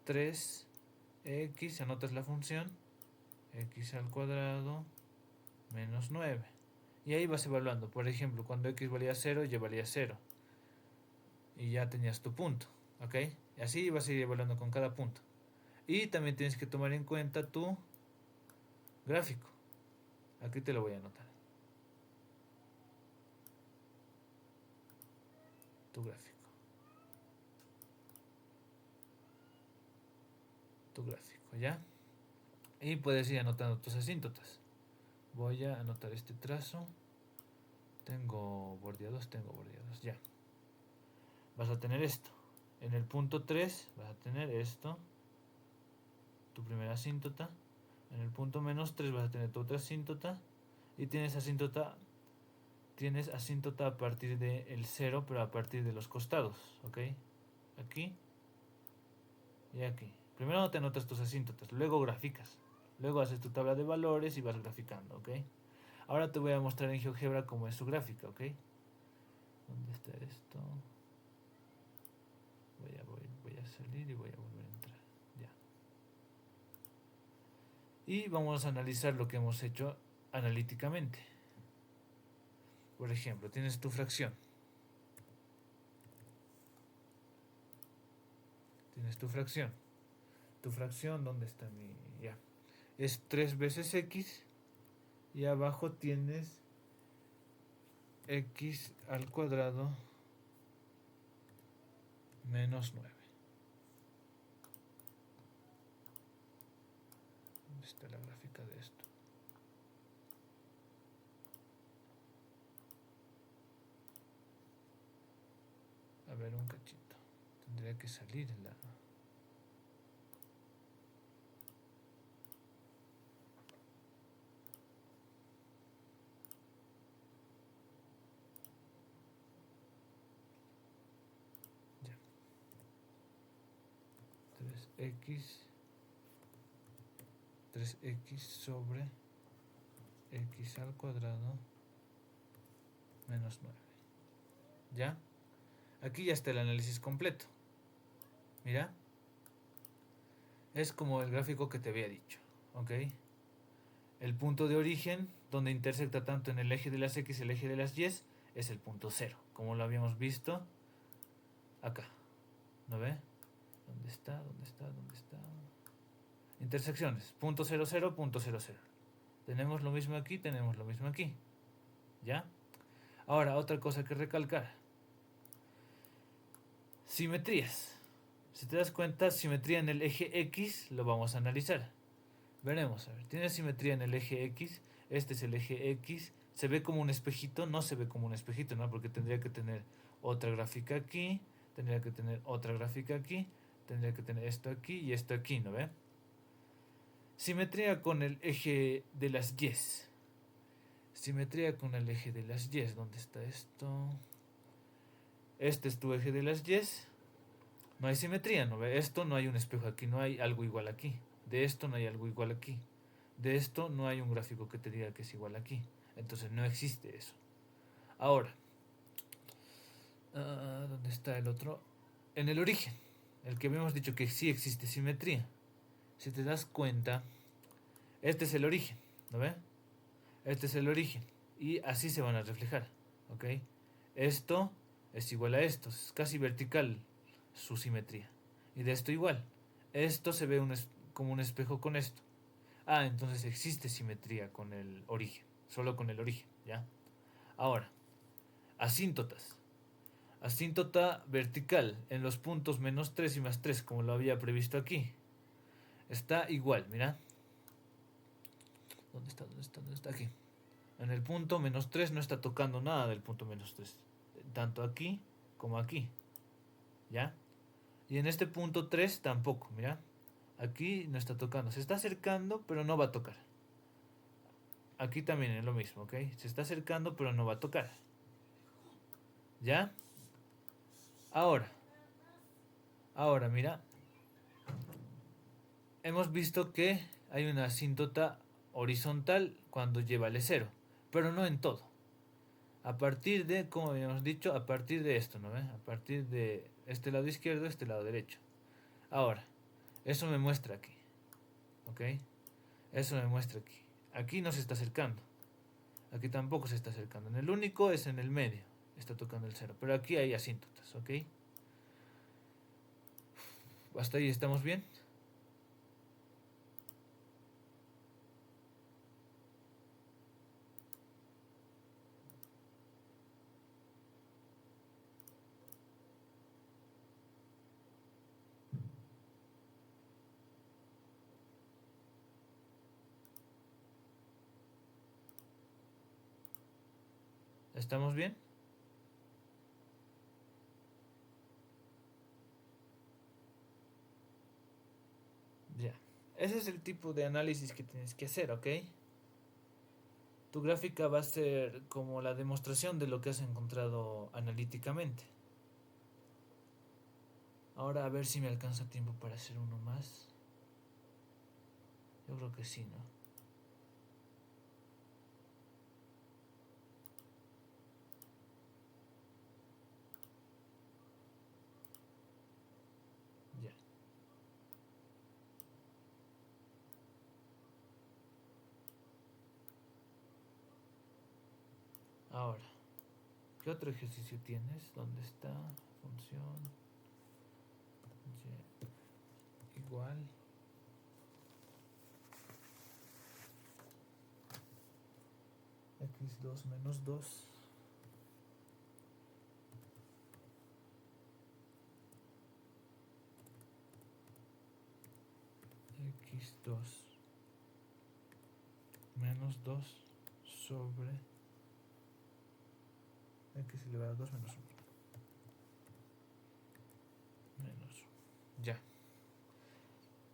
3x, anotas la función x al cuadrado menos 9. Y ahí vas evaluando. Por ejemplo, cuando x valía 0, y valía 0. Y ya tenías tu punto. ¿Ok? Y así vas a ir evaluando con cada punto. Y también tienes que tomar en cuenta tu gráfico. Aquí te lo voy a anotar. Tu gráfico. Tu gráfico, ¿ya? Y puedes ir anotando tus asíntotas. Voy a anotar este trazo. Tengo bordeados, ya. Vas a tener esto. En el punto 3 vas a tener esto, tu primera asíntota. En el punto menos 3 vas a tener tu otra asíntota. Y tienes asíntota a partir del 0, pero a partir de los costados, ¿ok? Aquí y aquí. Primero te anotas tus asíntotas, luego graficas. Luego haces tu tabla de valores y vas graficando, ¿ok? Ahora te voy a mostrar en GeoGebra cómo es su gráfica, ¿ok? ¿Dónde está esto? Voy a salir y voy a volver a entrar. Ya. Y vamos a analizar lo que hemos hecho analíticamente. Por ejemplo, tienes tu fracción. Tienes tu fracción. Tu fracción, ¿dónde está mi...? Ya. Es 3 veces x. Y abajo tienes x al cuadrado menos 9. ¿Dónde está la gráfica de esto? A ver, un cachito. Tendría que salir la... Ya. 3x sobre x al cuadrado menos 9. ¿Ya? Aquí ya está el análisis completo. Mira. Es como el gráfico que te había dicho. ¿Ok? El punto de origen, donde intersecta tanto en el eje de las x y el eje de las y, es el punto 0. Como lo habíamos visto acá. ¿No ve? ¿Dónde está? ¿Dónde está? ¿Dónde está? Intersecciones. Punto 0, 0, punto 0, 0. Tenemos lo mismo aquí, tenemos lo mismo aquí. ¿Ya? Ahora, otra cosa que recalcar. Simetrías. Si te das cuenta, simetría en el eje X lo vamos a analizar. Veremos, a ver. Tiene simetría en el eje X. Este es el eje X. ¿Se ve como un espejito? No se ve como un espejito, ¿no? Porque tendría que tener otra gráfica aquí, tendría que tener otra gráfica aquí, tendría que tener esto aquí y esto aquí, ¿no ve? Simetría con el eje de las Y. Simetría con el eje de las Y. ¿Dónde está esto? Este es tu eje de las Y. No hay simetría, ¿no ve? Esto no hay un espejo aquí, no hay algo igual aquí. De esto no hay algo igual aquí. De esto no hay un gráfico que te diga que es igual aquí. Entonces no existe eso. Ahora, ¿dónde está el otro? En el origen, el que habíamos dicho que sí existe simetría. Si te das cuenta, este es el origen, ¿no ve? Este es el origen. Y así se van a reflejar, ¿ok? Esto es igual a esto, es casi vertical su simetría. Y de esto igual. Esto se ve como un espejo con esto. Ah, entonces existe simetría con el origen, solo con el origen, ¿ya? Ahora, asíntotas. Asíntota vertical en los puntos menos 3 y más 3, como lo había previsto aquí. Está igual, mira. ¿Dónde está? ¿Dónde está? ¿Dónde está? Aquí. En el punto menos 3 no está tocando nada del punto menos 3. Tanto aquí como aquí. ¿Ya? Y en este punto 3 tampoco, mira. Aquí no está tocando. Se está acercando, pero no va a tocar. Aquí también es lo mismo, ¿ok? Se está acercando, pero no va a tocar. ¿Ya? Ahora, mira. Hemos visto que hay una asíntota horizontal cuando lleva el cero, pero no en todo. A partir de, como habíamos dicho, a partir de esto, ¿no ve? A partir de este lado izquierdo, este lado derecho. Ahora, eso me muestra aquí, ¿ok? Eso me muestra aquí. Aquí no se está acercando. Aquí tampoco se está acercando. En el único es en el medio. Está tocando el cero. Pero aquí hay asíntotas, ¿ok? ¿Hasta ahí estamos bien? ¿Estamos bien? Ya. Ese es el tipo de análisis que tienes que hacer, ¿ok? Tu gráfica va a ser como la demostración de lo que has encontrado analíticamente. Ahora a ver si me alcanza tiempo para hacer uno más. Yo creo que sí, ¿no? Ya. Ahora, ¿qué otro ejercicio tienes? ¿Dónde está? Función. Y, igual. X2 menos 2. X2 menos 2 sobre X elevado a 2 menos 1. Menos 1. Ya.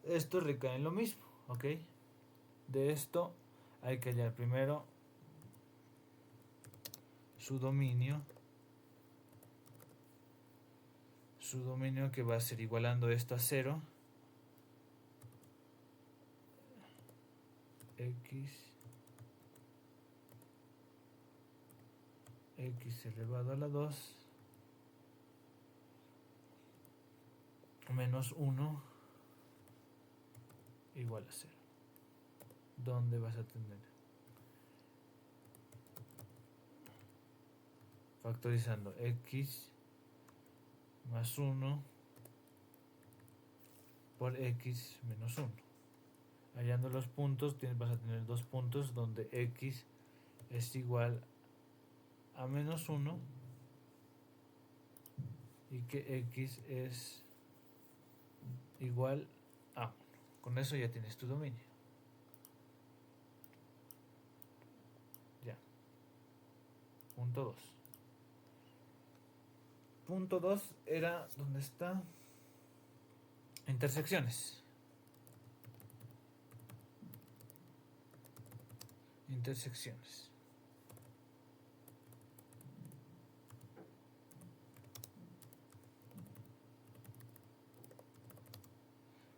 Esto recae en lo mismo, ¿ok? De esto hay que hallar primero su dominio. Su dominio que va a ser igualando esto a 0. X elevado a la 2 menos 1 igual a 0. ¿Dónde vas a tener? Factorizando x más 1 por x menos 1. Hallando los puntos, vas a tener dos puntos donde x es igual a menos 1 y que x es igual a 1. Con eso ya tienes tu dominio. Ya. Punto 2. punto 2 era donde está intersecciones. Intersecciones.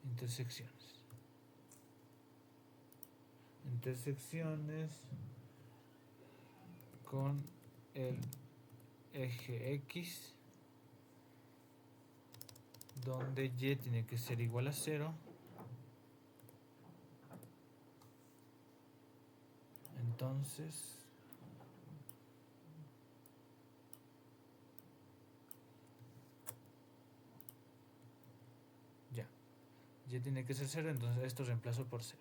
Intersecciones. Intersecciones con el eje X, donde Y tiene que ser igual a 0. Entonces ya, Y tiene que ser 0, entonces esto reemplazo por 0.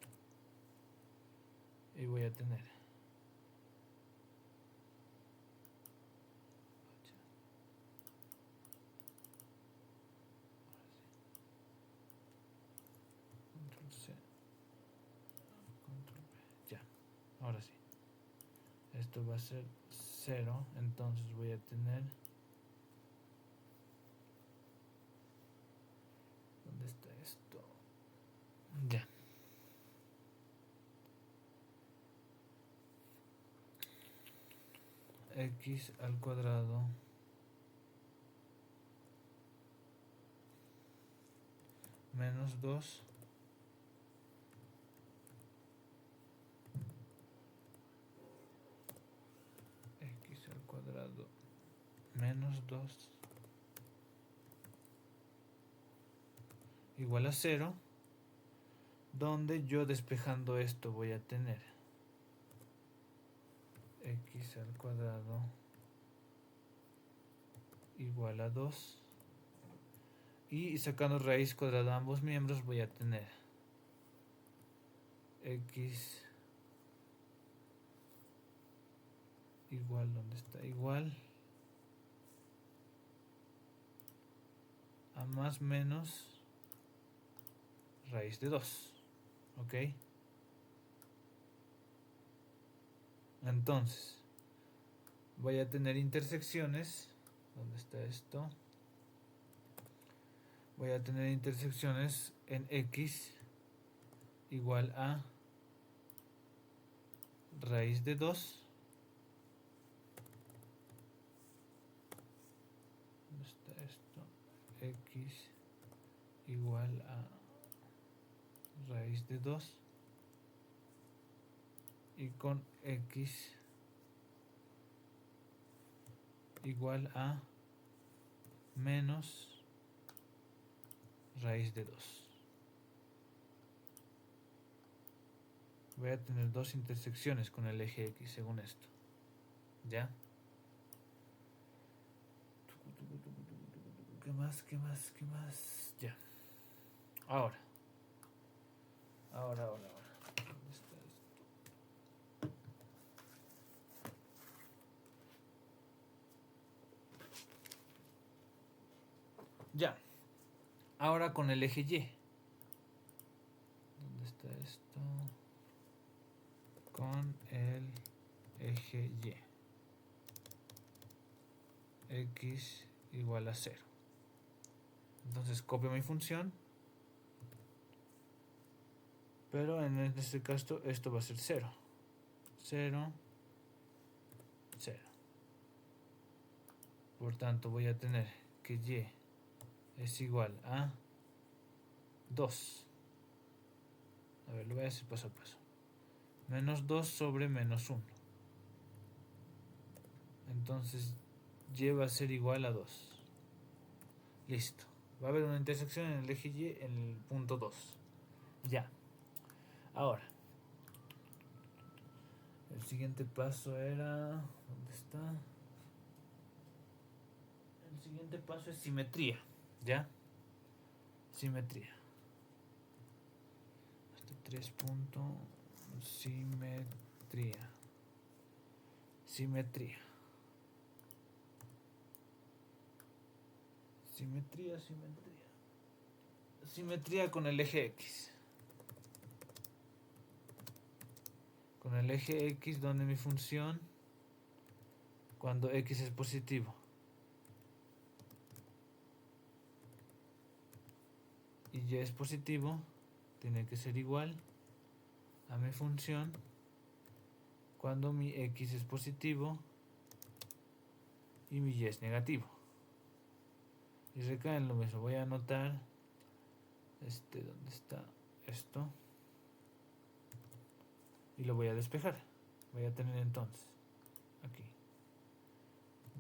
Y voy a tener control C, control V. Ya, ahora sí. Esto va a ser 0, entonces voy a tener... ¿Dónde está esto? Ya. X al cuadrado menos 2 x al cuadrado menos 2 igual a 0, donde yo despejando esto voy a tener x al cuadrado igual a 2, y sacando raíz cuadrada de ambos miembros voy a tener x igual, ¿dónde está? Igual a más menos raíz de 2. ¿Ok? Entonces voy a tener intersecciones. ¿Dónde está esto? Voy a tener intersecciones en x igual a raíz de 2. ¿Dónde está esto? X igual a raíz de 2 y con x igual a menos raíz de 2. Voy a tener dos intersecciones con el eje X según esto. ¿Ya? ¿Qué más? ¿Qué más? ¿Qué más? Ya. Ahora. ¿Dónde está esto? Ya. Ahora con el eje Y. ¿Dónde está esto? Con el eje Y. X igual a 0. Entonces copio mi función. Pero en este caso esto va a ser 0. 0, 0. Por tanto voy a tener que Y es igual a 2. A ver, lo voy a hacer paso a paso. Menos 2 sobre menos 1. Entonces Y va a ser igual a 2. Listo. Va a haber una intersección en el eje Y en el punto 2. Ya. Ahora. El siguiente paso era... ¿Dónde está? El siguiente paso es simetría. ¿Ya? Simetría. Este 3 punto. Simetría. Simetría. Simetría, simetría. Simetría con el eje X. Con el eje X donde mi función, cuando X es positivo, y y es positivo, tiene que ser igual a mi función cuando mi x es positivo y mi y es negativo. Y recae en lo mismo. Voy a anotar ¿dónde está esto? Y lo voy a despejar. Voy a tener entonces aquí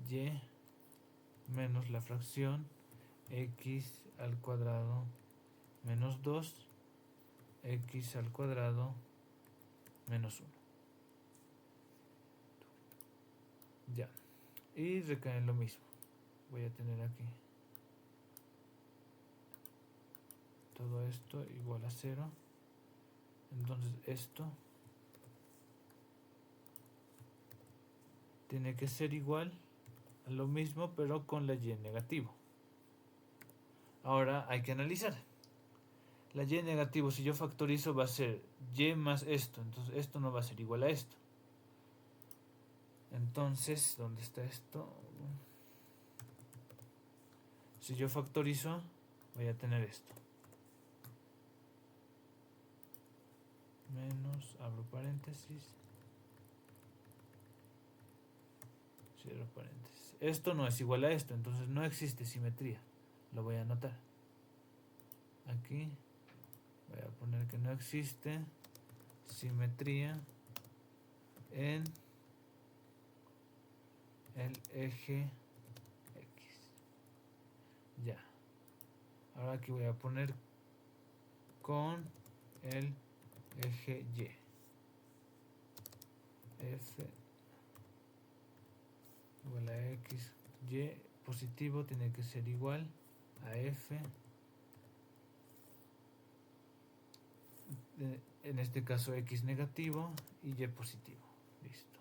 y menos la fracción x al cuadrado menos 2 x al cuadrado menos 1. Ya. Y recae en lo mismo. Voy a tener aquí todo esto igual a 0. Entonces esto tiene que ser igual a lo mismo, pero con la y en negativo. Ahora hay que analizar. La y en negativo, si yo factorizo, va a ser y más esto. Entonces esto no va a ser igual a esto. Entonces, ¿dónde está esto? Si yo factorizo, voy a tener esto. Menos, abro paréntesis, cierro paréntesis. Esto no es igual a esto, entonces no existe simetría. Lo voy a anotar. Aquí voy a poner que no existe simetría en el eje X. Ya. Ahora aquí voy a poner con el eje Y. F igual a X. Y positivo tiene que ser igual a F. En este caso X negativo y Y positivo. Listo.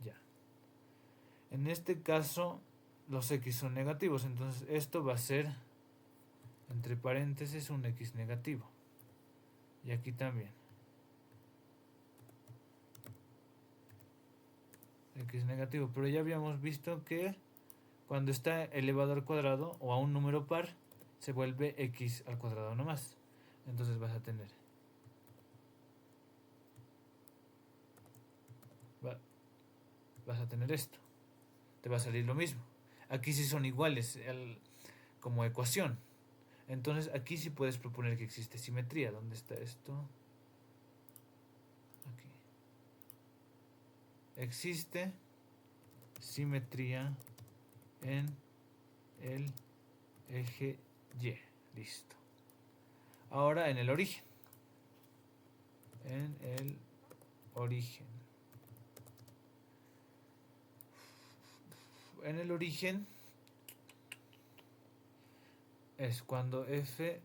Ya. En este caso los X son negativos, entonces esto va a ser entre paréntesis un X negativo. Y aquí también. X negativo, pero ya habíamos visto que cuando está elevado al cuadrado o a un número par se vuelve x al cuadrado nomás. Entonces vas a tener esto. Te va a salir lo mismo. Aquí sí son iguales como ecuación. Entonces aquí sí puedes proponer que existe simetría. ¿Dónde está esto? Aquí. Existe simetría en el eje Y. Listo. Ahora en el origen. En el origen. En el origen es cuando f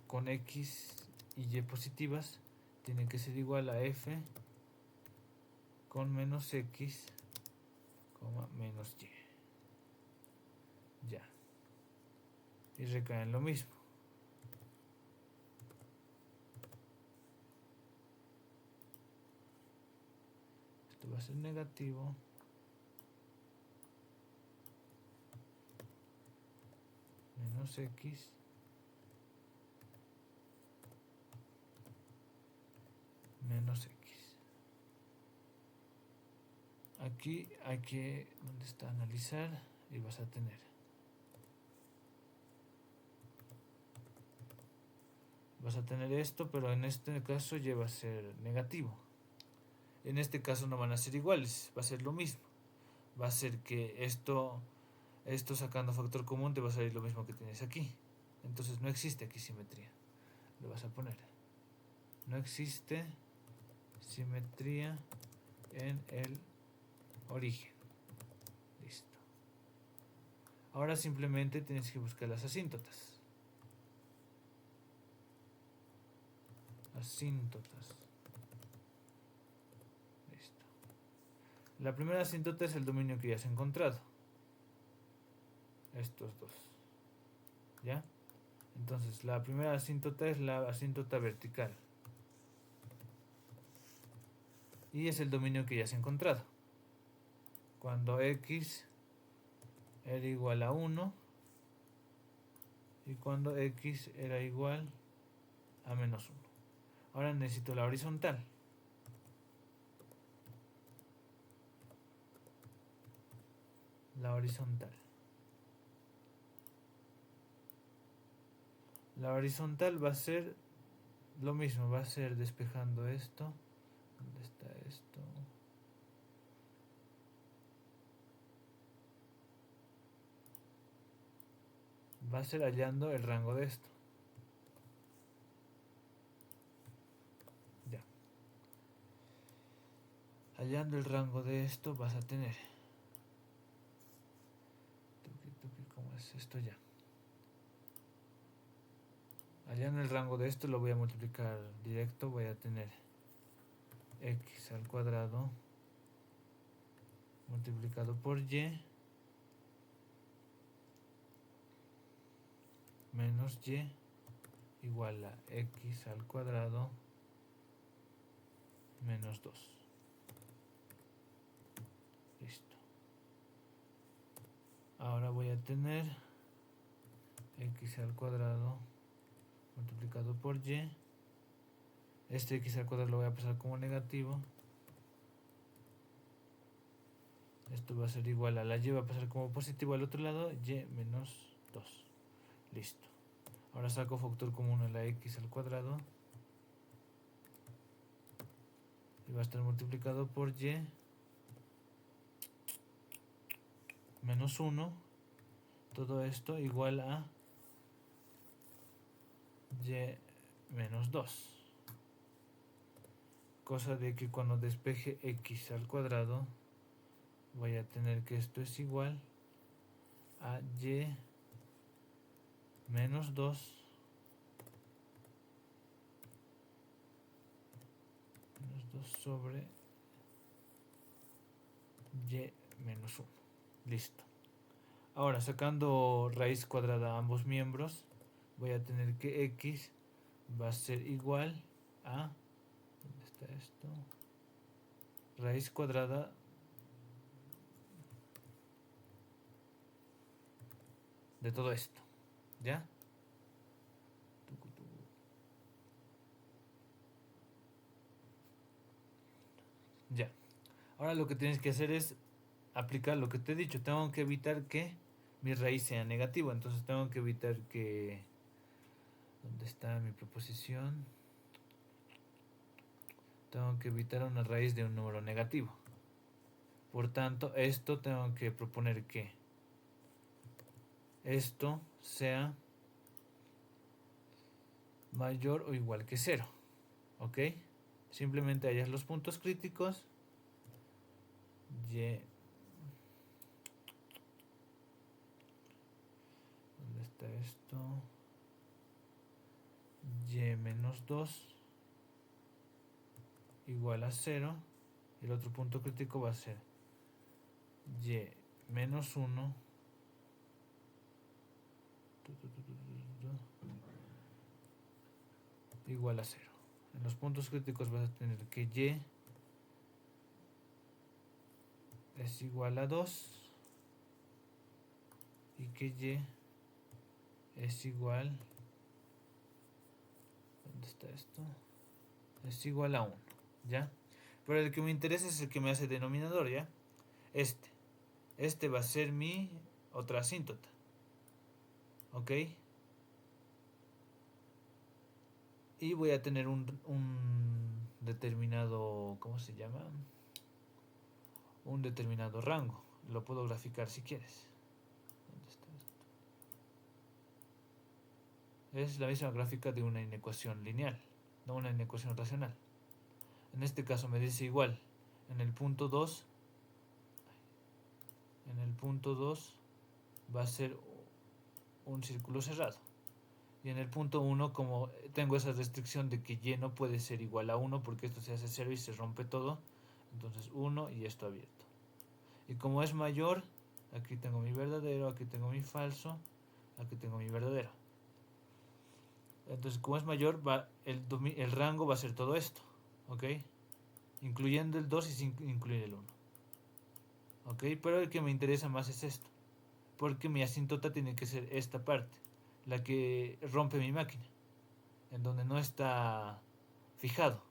con x y y positivas tiene que ser igual a f con menos x, menos y. Ya. Y recae en lo mismo. Esto va a ser negativo. Menos x. Menos x. Aquí hay que, ¿dónde está? Analizar y vas a tener esto, pero en este caso ya va a ser negativo. En este caso no van a ser iguales, va a ser lo mismo. Va a ser que esto sacando factor común te va a salir lo mismo que tienes aquí. Entonces no existe aquí simetría. Lo vas a poner. No existe simetría en el origen. Listo. Ahora simplemente tienes que buscar las asíntotas. Asíntotas. Listo. La primera asíntota es el dominio que ya has encontrado. Estos dos. ¿Ya? Entonces la primera asíntota es la asíntota vertical. Y es el dominio que ya se ha encontrado. Cuando x era igual a 1 y cuando x era igual a menos 1. Ahora necesito la horizontal. La horizontal. La horizontal va a ser lo mismo, va a ser despejando esto. ¿Dónde está esto? Va a ser hallando el rango de esto. Ya. Hallando el rango de esto vas a tener. ¿Cómo es esto ya? Hallando el rango de esto lo voy a multiplicar directo. Voy a tener x al cuadrado multiplicado por y menos y igual a x al cuadrado menos 2. Listo. Ahora voy a tener x al cuadrado multiplicado por y. Este x al cuadrado lo voy a pasar como negativo. Esto va a ser igual a la y, va a pasar como positivo al otro lado, y menos 2. Listo. Ahora saco factor común a la x al cuadrado. Y va a estar multiplicado por y menos 1. Todo esto igual a y menos 2. Cosa de que cuando despeje x al cuadrado voy a tener que esto es igual a y menos 2 sobre y menos 1. Listo. Ahora sacando raíz cuadrada a ambos miembros voy a tener que x va a ser igual a, ¿dónde está esto? Raíz cuadrada de todo esto, ¿ya? Ya. Ahora lo que tienes que hacer es aplicar lo que te he dicho. Tengo que evitar que mi raíz sea negativa. Entonces tengo que evitar que... ¿Dónde está mi proposición? Tengo que evitar una raíz de un número negativo. Por tanto, esto tengo que proponer que esto sea mayor o igual que 0. ¿Ok? Simplemente hallas los puntos críticos. Y... ¿dónde está esto? Y menos 2 igual a 0. Y el otro punto crítico va a ser y menos 1 igual a 0. En los puntos críticos vas a tener que y es igual a 2 y que y es igual, ¿dónde está esto? Es igual a 1, ¿ya? Pero el que me interesa es el que me hace denominador, ¿ya? Este va a ser mi otra asíntota, ¿ok? Y voy a tener un determinado, ¿cómo se llama? Un determinado rango. Lo puedo graficar si quieres. ¿Dónde está esto? Es la misma gráfica de una inecuación lineal, no una inecuación racional. En este caso me dice igual. En el punto 2 va a ser un círculo cerrado. Y en el punto 1, como tengo esa restricción de que y no puede ser igual a 1 porque esto se hace 0 y se rompe todo, entonces 1 y esto abierto. Y como es mayor, aquí tengo mi verdadero, aquí tengo mi falso, aquí tengo mi verdadero. Entonces como es mayor, el rango va a ser todo esto, ¿ok? incluyendo el 2 y sin incluir el 1. Ok, pero el que me interesa más es esto, porque mi asíntota tiene que ser esta parte, la que rompe mi máquina, en donde no está fijado.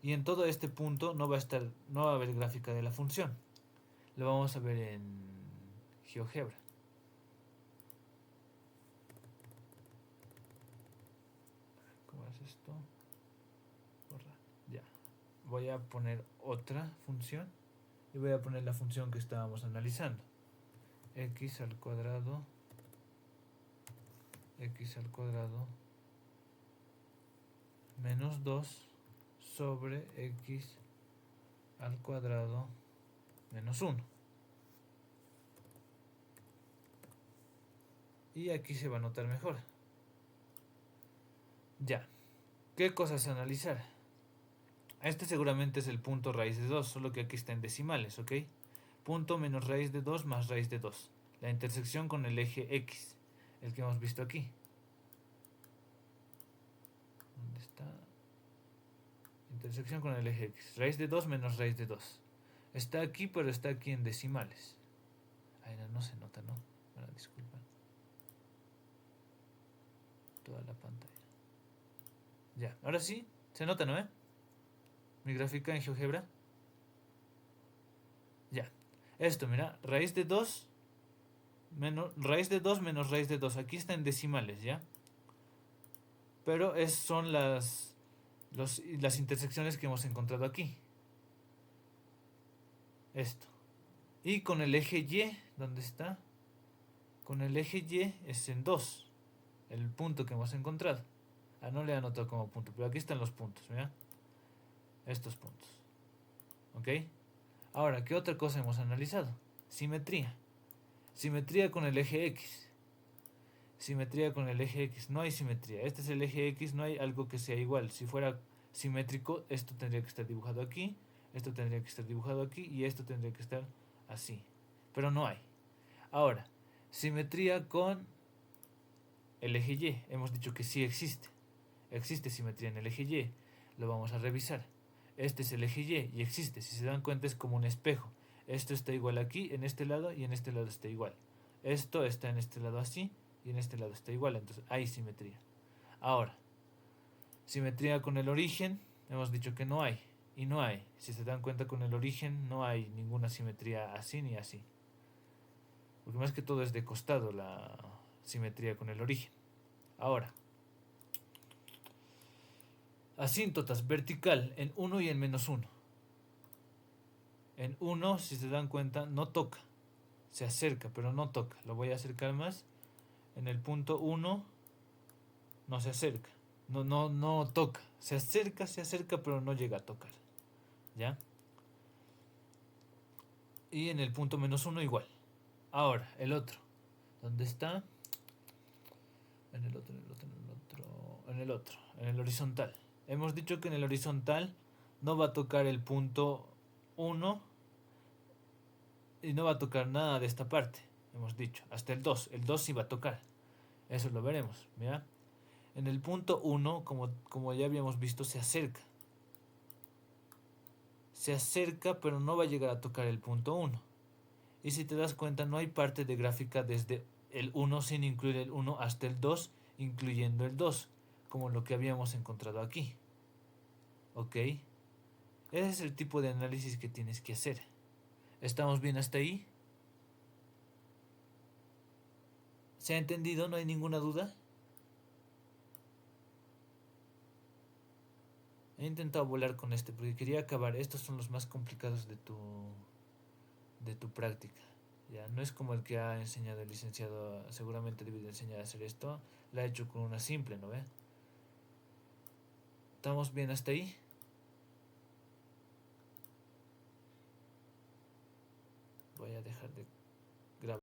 Y en todo este punto no va a haber gráfica de la función. Lo vamos a ver en GeoGebra. ¿Cómo es esto? Borra. Ya. Voy a poner otra función y voy a poner la función que estábamos analizando. X al cuadrado menos 2 sobre x al cuadrado menos 1. Y aquí se va a notar mejor. Ya. ¿Qué cosas analizar? Este seguramente es el punto raíz de 2, solo que aquí está en decimales, ¿ok? Punto menos raíz de 2 más raíz de 2. La intersección con el eje X, el que hemos visto aquí. ¿Dónde está? Intersección con el eje X. Raíz de 2 menos raíz de 2. Está aquí, pero está aquí en decimales. Ay, no se nota, ¿no? Bueno, disculpa. Toda la pantalla. Ya, ahora sí, se nota, ¿no? Mi gráfica en GeoGebra. Ya. Esto, mira, raíz de 2 menos raíz de 2 menos raíz de 2. Aquí está en decimales, ¿ya? Pero son las intersecciones que hemos encontrado aquí. Esto. Y con el eje Y, ¿dónde está? Con el eje Y es en 2. El punto que hemos encontrado. No le he anotado como punto, pero aquí están los puntos, ¿mira? Estos puntos. ¿Ok? Ahora, ¿qué otra cosa hemos analizado? Simetría. Simetría con el eje X. Simetría con el eje X. No hay simetría. Este es el eje X, no hay algo que sea igual. Si fuera simétrico, esto tendría que estar dibujado aquí, esto tendría que estar dibujado aquí y esto tendría que estar así. Pero no hay. Ahora, simetría con el eje Y. Hemos dicho que sí existe. Existe simetría en el eje Y. Lo vamos a revisar. Este es el eje Y existe. Si se dan cuenta es como un espejo. Esto está igual aquí, en este lado y en este lado está igual. Esto está en este lado así y en este lado está igual. Entonces hay simetría. Ahora, simetría con el origen. Hemos dicho que no hay. Y no hay. Si se dan cuenta con el origen no hay ninguna simetría así ni así. Porque más que todo es de costado la simetría con el origen. Ahora, asíntotas vertical en 1 y en menos 1. En 1, si se dan cuenta, no toca. Se acerca, pero no toca. Lo voy a acercar más. En el punto 1 no se acerca. No toca. Se acerca, pero no llega a tocar. ¿Ya? Y en el punto menos 1 igual. Ahora, el otro. ¿Dónde está? En el otro. En el horizontal. Hemos dicho que en el horizontal no va a tocar el punto 1 y no va a tocar nada de esta parte. Hemos dicho, hasta el 2. El 2 sí va a tocar. Eso lo veremos. ¿Mira? En el punto 1, como ya habíamos visto, se acerca. Se acerca, pero no va a llegar a tocar el punto 1. Y si te das cuenta, no hay parte de gráfica desde el 1 sin incluir el 1 hasta el 2, incluyendo el 2, como lo que habíamos encontrado aquí. ¿Ok? Ese es el tipo de análisis que tienes que hacer. ¿Estamos bien hasta ahí? ¿Se ha entendido? ¿No hay ninguna duda? He intentado volar con este porque quería acabar. Estos son los más complicados de tu práctica. Ya no es como el que ha enseñado el licenciado. Seguramente debe de enseñar a hacer esto. La ha hecho con una simple, ¿no ve? ¿Estamos bien hasta ahí? Voy a dejar de